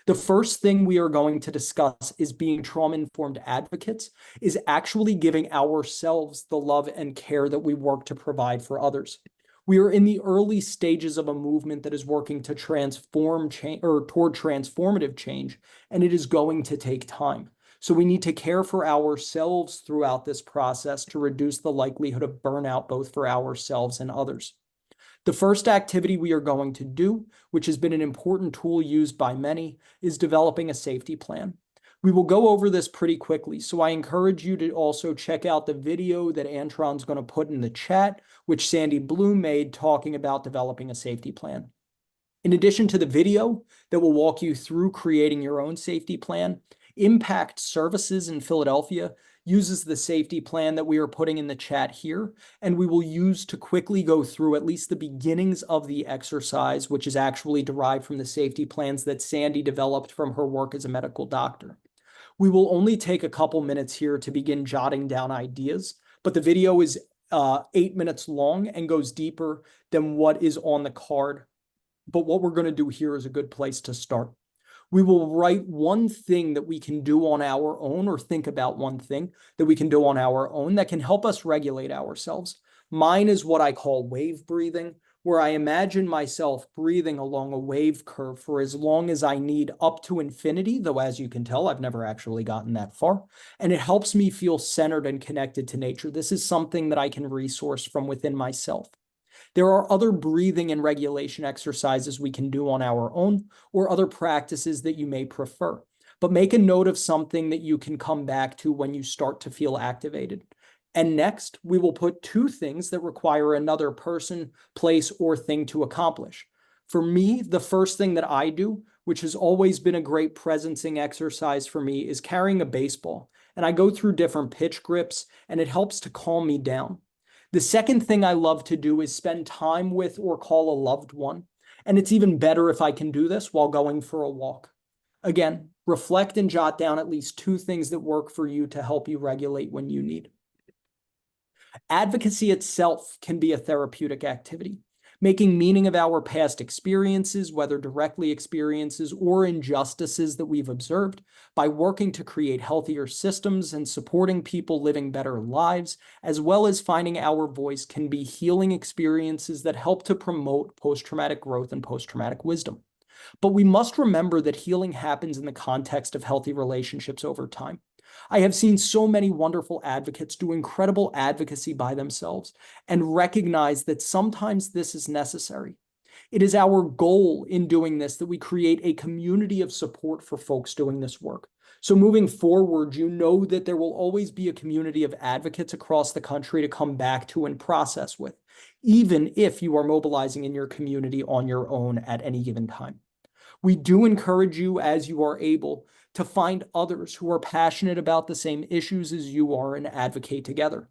A: The first thing we are going to discuss is being trauma-informed advocates is actually giving ourselves the love and care that we work to provide for others. We are in the early stages of a movement that is working to transform change or toward transformative change, and it is going to take time. So we need to care for ourselves throughout this process to reduce the likelihood of burnout both for ourselves and others. The first activity we are going to do, which has been an important tool used by many, is developing a safety plan. We will go over this pretty quickly, so I encourage you to also check out the video that Antron's going to put in the chat, which Sandy Bloom made talking about developing a safety plan. In addition to the video that will walk you through creating your own safety plan, Impact Services in Philadelphia uses the safety plan that we are putting in the chat here, and we will use to quickly go through at least the beginnings of the exercise, which is actually derived from the safety plans that Sandy developed from her work as a medical doctor. We will only take a couple minutes here to begin jotting down ideas, but the video is 8 minutes long and goes deeper than what is on the card. But what we're going to do here is a good place to start. We will write one thing that we can do on our own, or think about one thing that we can do on our own that can help us regulate ourselves. Mine is what I call wave breathing, where I imagine myself breathing along a wave curve for as long as I need up to infinity, though as you can tell, I've never actually gotten that far. And it helps me feel centered and connected to nature. This is something that I can resource from within myself. There are other breathing and regulation exercises we can do on our own, or other practices that you may prefer. But make a note of something that you can come back to when you start to feel activated. And next, we will put 2 things that require another person, place, or thing to accomplish. For me, the first thing that I do, which has always been a great presencing exercise for me, is carrying a baseball. And I go through different pitch grips, and it helps to calm me down. The second thing I love to do is spend time with or call a loved one. And it's even better if I can do this while going for a walk. Again, reflect and jot down at least 2 things that work for you to help you regulate when you need. Advocacy itself can be a therapeutic activity. making meaning of our past experiences, whether directly experiences or injustices that we've observed, by working to create healthier systems and supporting people living better lives, as well as finding our voice, can be healing experiences that help to promote post-traumatic growth and post-traumatic wisdom. But we must remember that healing happens in the context of healthy relationships over time. I have seen so many wonderful advocates do incredible advocacy by themselves and recognize that sometimes this is necessary. It is our goal in doing this that we create a community of support for folks doing this work. So moving forward, you know that there will always be a community of advocates across the country to come back to and process with, even if you are mobilizing in your community on your own at any given time. We do encourage you, as you are able, to find others who are passionate about the same issues as you are and advocate together.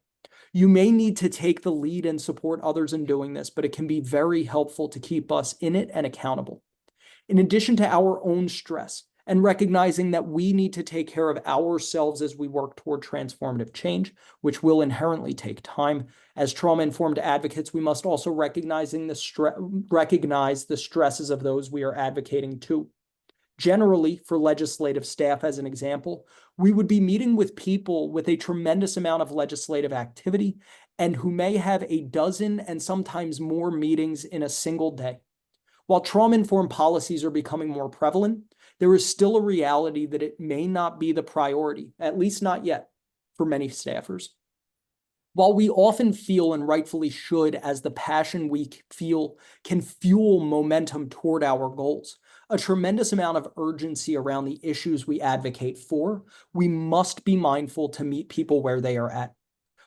A: You may need to take the lead and support others in doing this, but it can be very helpful to keep us in it and accountable. In addition to our own stress and recognizing that we need to take care of ourselves as we work toward transformative change, which will inherently take time, as trauma-informed advocates, we must also recognize the stresses of those we are advocating to. Generally, for legislative staff, as an example, we would be meeting with people with a tremendous amount of legislative activity and who may have a dozen and sometimes more meetings in a single day. While trauma-informed policies are becoming more prevalent, there is still a reality that it may not be the priority, at least not yet, for many staffers. While we often feel, and rightfully should, as the passion we feel can fuel momentum toward our goals, a tremendous amount of urgency around the issues we advocate for, we must be mindful to meet people where they are at.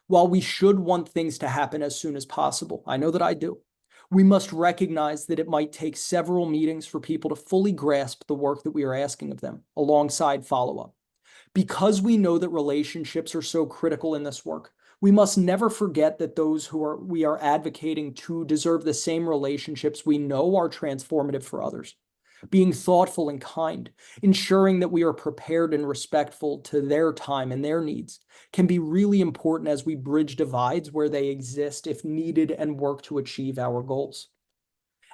A: While we should want things to happen as soon as possible, I know that I do, we must recognize that it might take several meetings for people to fully grasp the work that we are asking of them, alongside follow-up. Because we know that relationships are so critical in this work, we must never forget that those we are advocating to deserve the same relationships we know are transformative for others. Being thoughtful and kind, ensuring that we are prepared and respectful to their time and their needs, can be really important as we bridge divides where they exist if needed and work to achieve our goals.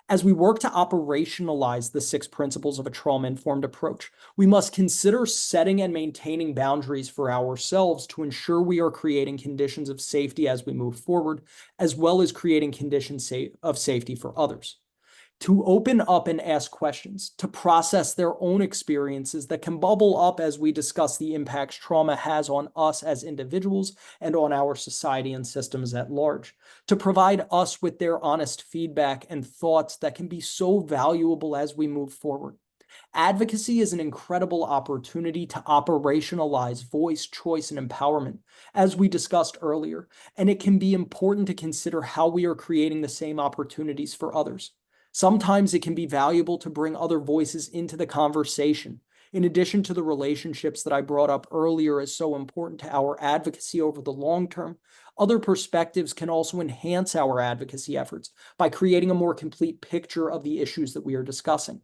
A: As we work to operationalize the 6 principles of a trauma-informed approach, we must consider setting and maintaining boundaries for ourselves to ensure we are creating conditions of safety as we move forward, as well as creating conditions of safety for others. To open up and ask questions, to process their own experiences that can bubble up as we discuss the impacts trauma has on us as individuals and on our society and systems at large, to provide us with their honest feedback and thoughts that can be so valuable as we move forward. Advocacy is an incredible opportunity to operationalize voice, choice, and empowerment, as we discussed earlier, and it can be important to consider how we are creating the same opportunities for others. Sometimes it can be valuable to bring other voices into the conversation. In addition to the relationships that I brought up earlier as so important to our advocacy over the long term, other perspectives can also enhance our advocacy efforts by creating a more complete picture of the issues that we are discussing.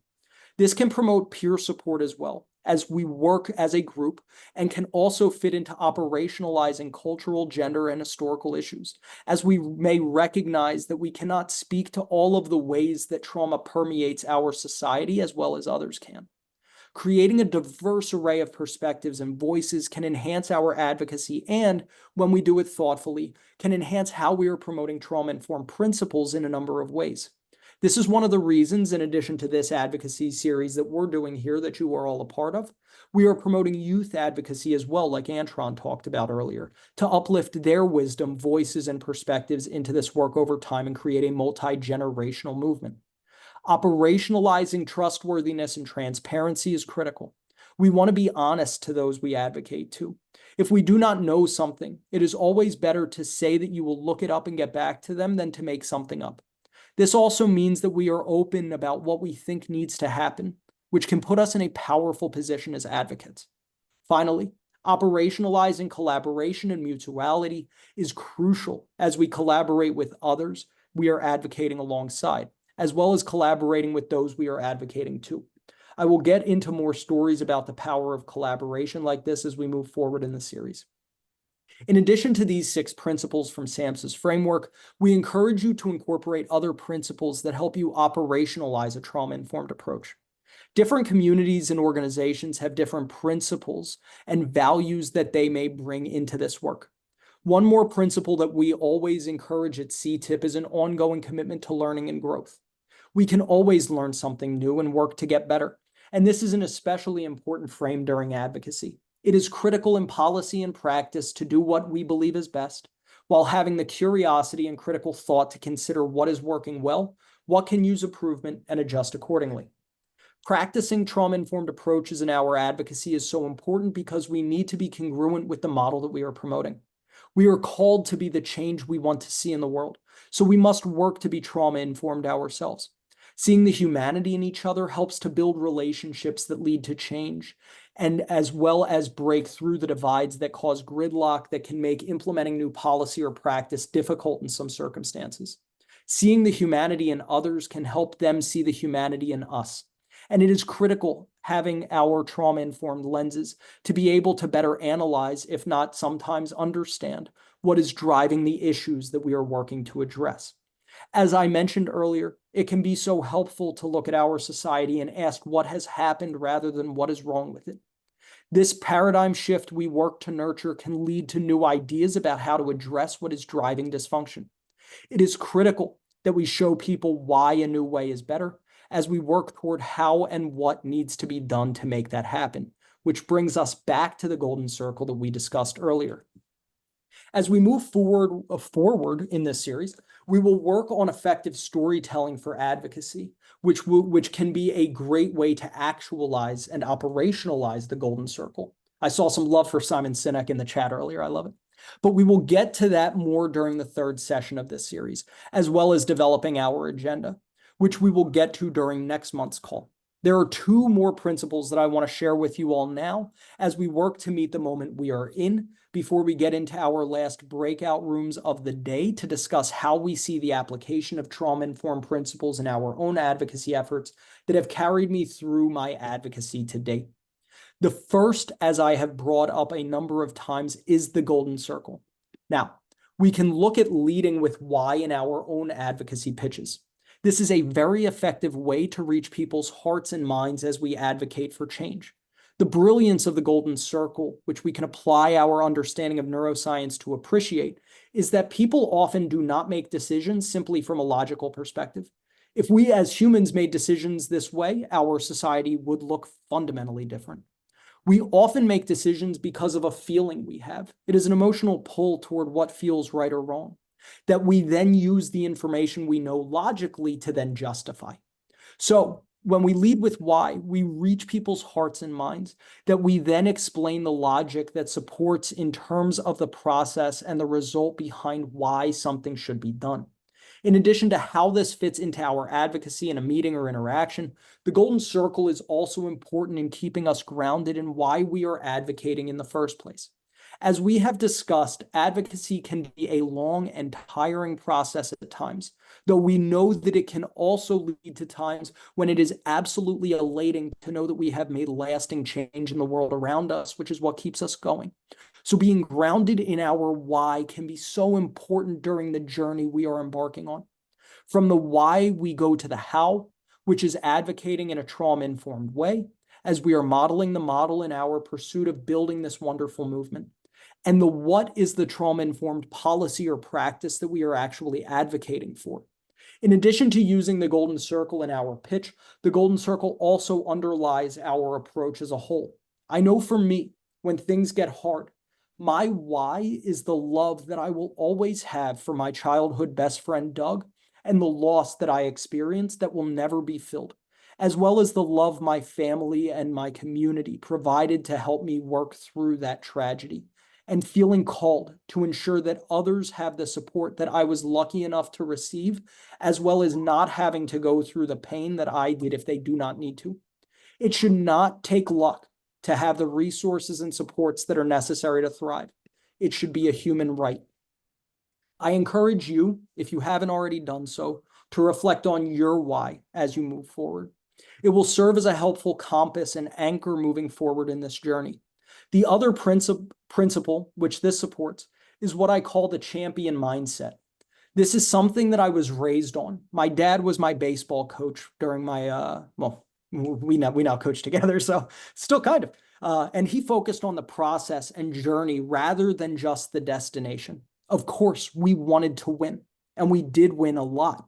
A: This can promote peer support as well, as we work as a group, and can also fit into operationalizing cultural, gender, and historical issues, as we may recognize that we cannot speak to all of the ways that trauma permeates our society as well as others can. Creating a diverse array of perspectives and voices can enhance our advocacy and, when we do it thoughtfully, can enhance how we are promoting trauma-informed principles in a number of ways. This is one of the reasons, in addition to this advocacy series that we're doing here that you are all a part of, we are promoting youth advocacy as well, like Antron talked about earlier, to uplift their wisdom, voices, and perspectives into this work over time and create a multi-generational movement. Operationalizing trustworthiness and transparency is critical. We want to be honest to those we advocate to. If we do not know something, it is always better to say that you will look it up and get back to them than to make something up. This also means that we are open about what we think needs to happen, which can put us in a powerful position as advocates. Finally, operationalizing collaboration and mutuality is crucial as we collaborate with others we are advocating alongside, as well as collaborating with those we are advocating to. I will get into more stories about the power of collaboration like this as we move forward in the series. In addition to these 6 principles from SAMHSA's framework, we encourage you to incorporate other principles that help you operationalize a trauma-informed approach. Different communities and organizations have different principles and values that they may bring into this work. One more principle that we always encourage at CTIPP is an ongoing commitment to learning and growth. We can always learn something new and work to get better, and this is an especially important frame during advocacy. It is critical in policy and practice to do what we believe is best, while having the curiosity and critical thought to consider what is working well, what can use improvement, and adjust accordingly. Practicing trauma-informed approaches in our advocacy is so important because we need to be congruent with the model that we are promoting. We are called to be the change we want to see in the world, so we must work to be trauma-informed ourselves. Seeing the humanity in each other helps to build relationships that lead to change, and as well as break through the divides that cause gridlock that can make implementing new policy or practice difficult in some circumstances. Seeing the humanity in others can help them see the humanity in us. And it is critical having our trauma-informed lenses to be able to better analyze, if not sometimes understand, what is driving the issues that we are working to address. As I mentioned earlier, it can be so helpful to look at our society and ask what has happened rather than what is wrong with it. This paradigm shift we work to nurture can lead to new ideas about how to address what is driving dysfunction. It is critical that we show people why a new way is better, as we work toward how and what needs to be done to make that happen, which brings us back to the golden circle that we discussed earlier. As we move forward in this series, we will work on effective storytelling for advocacy, which can be a great way to actualize and operationalize the golden circle. I saw some love for Simon Sinek in the chat earlier. I love it. But we will get to that more during the 3rd session of this series, as well as developing our agenda, which we will get to during next month's call. There are 2 more principles that I want to share with you all now as we work to meet the moment we are in before we get into our last breakout rooms of the day to discuss how we see the application of trauma-informed principles in our own advocacy efforts that have carried me through my advocacy to date. The first, as I have brought up a number of times, is the golden circle. Now, we can look at leading with why in our own advocacy pitches. This is a very effective way to reach people's hearts and minds as we advocate for change. The brilliance of the golden circle, which we can apply our understanding of neuroscience to appreciate, is that people often do not make decisions simply from a logical perspective. If we as humans made decisions this way, our society would look fundamentally different. We often make decisions because of a feeling we have. It is an emotional pull toward what feels right or wrong, that we then use the information we know logically to then justify. So when we lead with why, we reach people's hearts and minds, that we then explain the logic that supports in terms of the process and the result behind why something should be done. In addition to how this fits into our advocacy in a meeting or interaction, the golden circle is also important in keeping us grounded in why we are advocating in the first place. As we have discussed, advocacy can be a long and tiring process at times, though we know that it can also lead to times when it is absolutely elating to know that we have made lasting change in the world around us, which is what keeps us going. So being grounded in our why can be so important during the journey we are embarking on. From the why, we go to the how, which is advocating in a trauma-informed way, as we are modeling the model in our pursuit of building this wonderful movement. And the what is the trauma-informed policy or practice that we are actually advocating for. In addition to using the golden circle in our pitch, the golden circle also underlies our approach as a whole. I know for me, when things get hard, my why is the love that I will always have for my childhood best friend, Doug, and the loss that I experienced that will never be filled, as well as the love my family and my community provided to help me work through that tragedy, and feeling called to ensure that others have the support that I was lucky enough to receive, as well as not having to go through the pain that I did if they do not need to. It should not take luck to have the resources and supports that are necessary to thrive. It should be a human right. I encourage you, if you haven't already done so, to reflect on your why as you move forward. It will serve as a helpful compass and anchor moving forward in this journey. The other principle, which this supports, is what I call the champion mindset. This is something that I was raised on. My dad was my baseball coach during my, well, we now coach together, so still kind of. And he focused on the process and journey rather than just the destination. Of course, we wanted to win, and we did win a lot.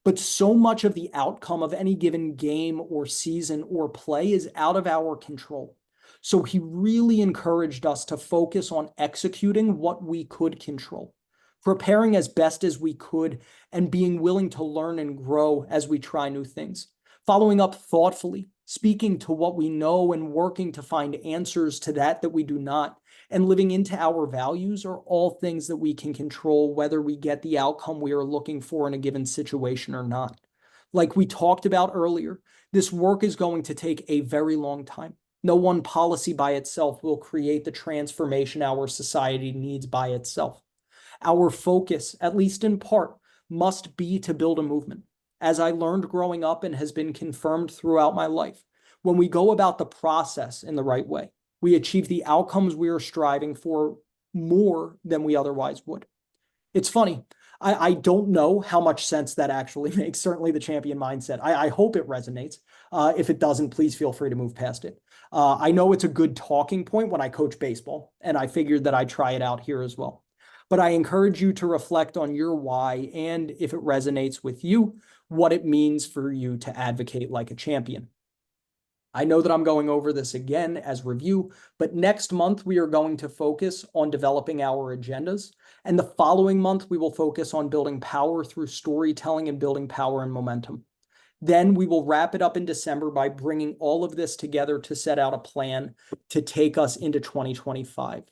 A: But so much of the outcome of any given game or season or play is out of our control. So he really encouraged us to focus on executing what we could control, preparing as best as we could, and being willing to learn and grow as we try new things, following up thoughtfully, speaking to what we know and working to find answers to that we do not, and living into our values are all things that we can control, whether we get the outcome we are looking for in a given situation or not. Like we talked about earlier, this work is going to take a very long time. No one policy by itself will create the transformation our society needs by itself. Our focus, at least in part, must be to build a movement. As I learned growing up and has been confirmed throughout my life, when we go about the process in the right way, we achieve the outcomes we are striving for more than we otherwise would. It's funny. I don't know how much sense that actually makes, certainly the champion mindset. I hope it resonates. If it doesn't, please feel free to move past it. I know it's a good talking point when I coach baseball, and I figured that I'd try it out here as well. But I encourage you to reflect on your why and, if it resonates with you, what it means for you to advocate like a champion. I know that I'm going over this again as review, but next month we are going to focus on developing our agendas. And the following month, we will focus on building power through storytelling and building power and momentum. Then we will wrap it up in December by bringing all of this together to set out a plan to take us into 2025.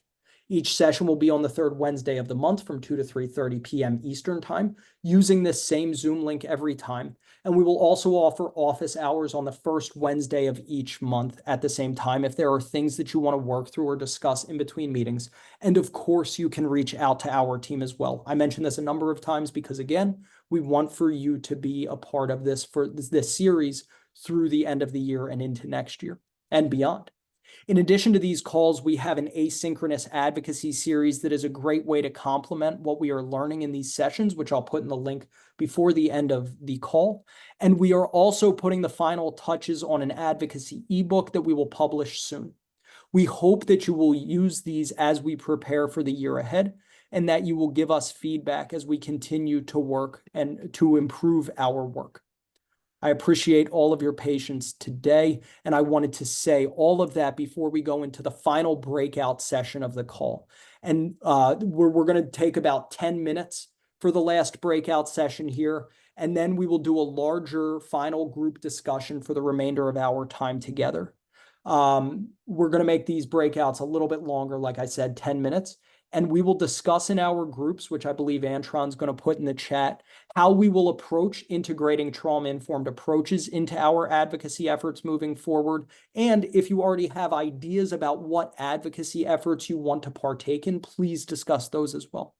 A: Each session will be on the third Wednesday of the month from 2 to 3:30 p.m. Eastern Time, using this same Zoom link every time. And we will also offer office hours on the first Wednesday of each month at the same time if there are things that you want to work through or discuss in between meetings. And of course, you can reach out to our team as well. I mentioned this a number of times because, again, we want for you to be a part of this for this series through the end of the year and into next year and beyond. In addition to these calls, we have an asynchronous advocacy series that is a great way to complement what we are learning in these sessions, which I'll put in the link before the end of the call. And we are also putting the final touches on an advocacy ebook that we will publish soon. We hope that you will use these as we prepare for the year ahead, and that you will give us feedback as we continue to work and to improve our work. I appreciate all of your patience today, and I wanted to say all of that before we go into the final breakout session of the call. And we're going to take about 10 minutes for the last breakout session here, and then we will do a larger final group discussion for the remainder of our time together. We're going to make these breakouts a little bit longer, like I said, 10 minutes. And we will discuss in our groups, which I believe Antron's going to put in the chat, how we will approach integrating trauma-informed approaches into our advocacy efforts moving forward. And if you already have ideas about what advocacy efforts you want to partake in, please discuss those as well.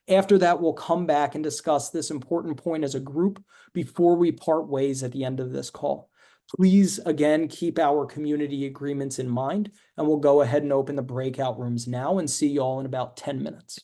A: After that, we'll come back and discuss this important point as a group before we part ways at the end of this call. Please, again, keep our community agreements in mind, and we'll go ahead and open the breakout rooms now and see you all in about 10 minutes.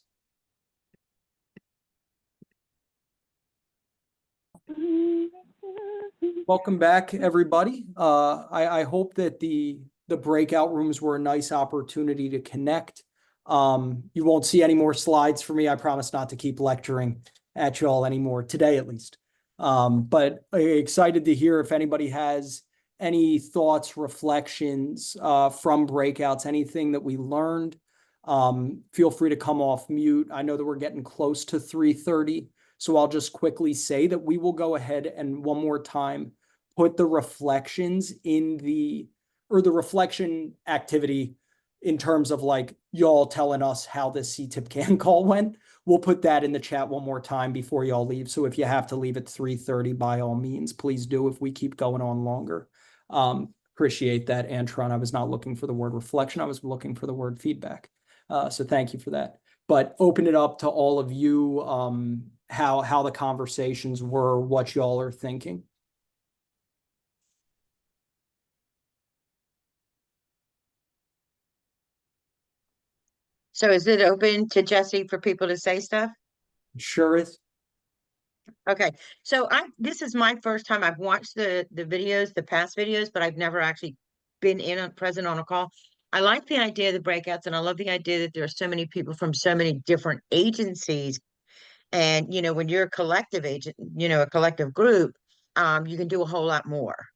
A: Welcome back, everybody. I hope that the breakout rooms were a nice opportunity to connect. You won't see any more slides for me. I promise not to keep lecturing at you all anymore, today at least. But excited to hear if anybody has any thoughts, reflections from breakouts, anything that we learned. Feel free to come off mute. I know that we're getting close to 3:30, so I'll just quickly say that we will go ahead and one more time put the reflections in the reflection activity in terms of like y'all telling us how this CTIPP CAN call went. We'll put that in the chat one more time before y'all leave. So if you have to leave at 3:30, by all means, please do if we keep going on longer. Appreciate that, Antron. I was not looking for the word reflection. I was looking for the word feedback. So thank you for that. But open it up to all of you, how the conversations were, what y'all are thinking.
D: So is it open to Jesse for people to say stuff?
A: Sure is.
D: Okay, so this is my first time. I've watched the videos, the past videos, but I've never actually been present on a call. I like the idea of the breakouts, and I love the idea that there are so many people from so many different agencies. And when you're a collective agent, a collective group, you can do a whole lot more.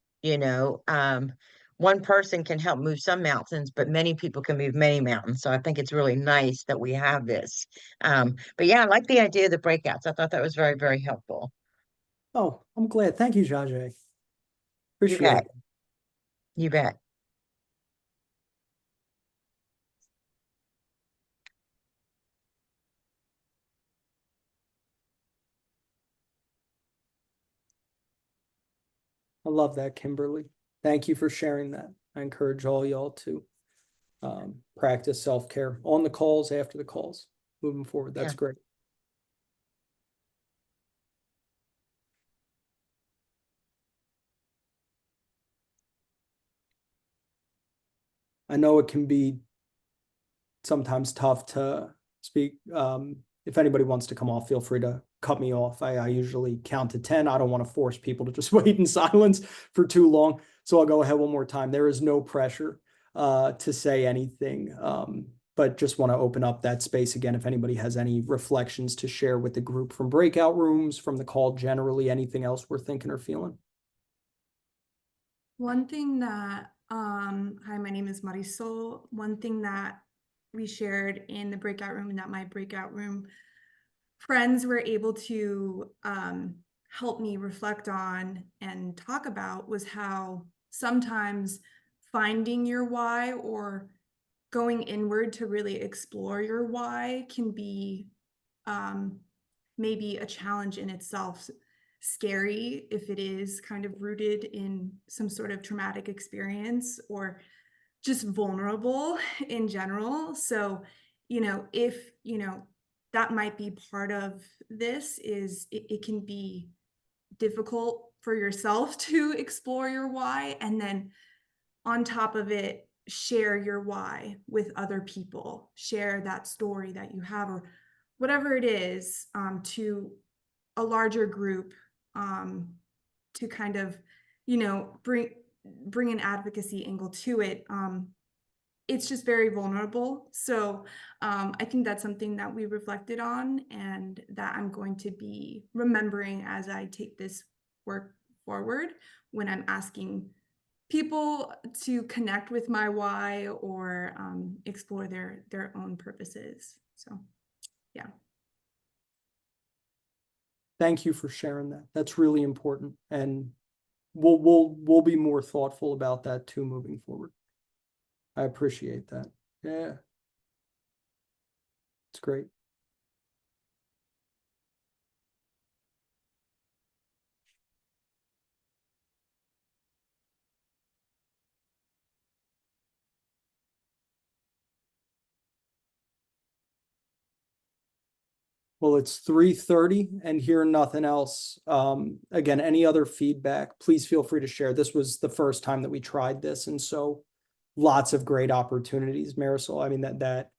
D: One person can help move some mountains, but many people can move many mountains. So I think it's really nice that we have this. But yeah, I like the idea of the breakouts. I thought that was very, very helpful.
A: Oh, I'm glad. Thank you, Jajay.
D: You
A: Appreciate
D: bet.
A: it.
D: You bet.
A: I love that, Kimberly. Thank you for sharing that. I encourage all y'all to practice self-care on the calls, after the calls, moving forward. That's
D: Yeah.
A: great. I know it can be sometimes tough to speak. If anybody wants to come off, feel free to cut me off. I usually count to 10. I don't want to force people to just wait in silence for too long. So I'll go ahead one more time. There is no pressure to say anything, but just want to open up that space again. If anybody has any reflections to share with the group from breakout rooms, from the call generally, anything else we're thinking or feeling.
E: One thing that, hi, my name is Marisol. One thing that we shared in the breakout room and that my breakout room friends were able to help me reflect on and talk about was how sometimes finding your why or going inward to really explore your why can be maybe a challenge in itself. Scary if it is kind of rooted in some sort of traumatic experience or just vulnerable in general. So, if, that might be part of this is it can be difficult for yourself to explore your why. And then on top of it, share your why with other people, share that story that you have or whatever it is to a larger group to kind of, bring an advocacy angle to it. It's just very vulnerable. So I think that's something that we reflected on and that I'm going to be remembering as I take this work forward when I'm asking people to connect with my why or explore their own purposes. So, yeah.
A: Thank you for sharing that. That's really important, and we'll be more thoughtful about that too moving forward. I appreciate that. Yeah, it's great. Well, it's 3:30 and hearing nothing else. Again, any other feedback, please feel free to share. This was the first time that we tried this, and so lots of great opportunities, Marisol. I mean, that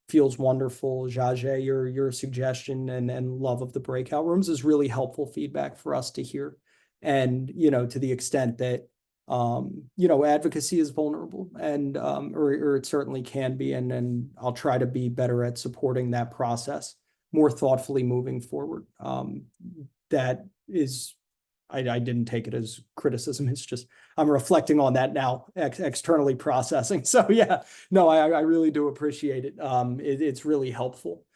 A: feels wonderful. Jajay, your suggestion and love of the breakout rooms is really helpful feedback for us to hear. And, to the extent that, advocacy is vulnerable and, or it certainly can be. And I'll try to be better at supporting that process more thoughtfully moving forward. That is, I didn't take it as criticism. It's just, I'm reflecting on that now, externally processing. So yeah, no, I really do appreciate it. It's really helpful.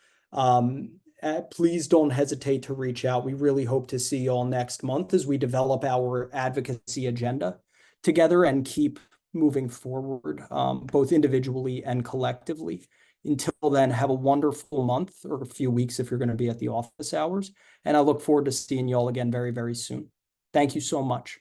A: Please don't hesitate to reach out. We really hope to see you all next month as we develop our advocacy agenda together and keep moving forward, both individually and collectively. Until then, have a wonderful month or a few weeks if you're going to be at the office hours. And I look forward to seeing you all again very, very soon. Thank you so much.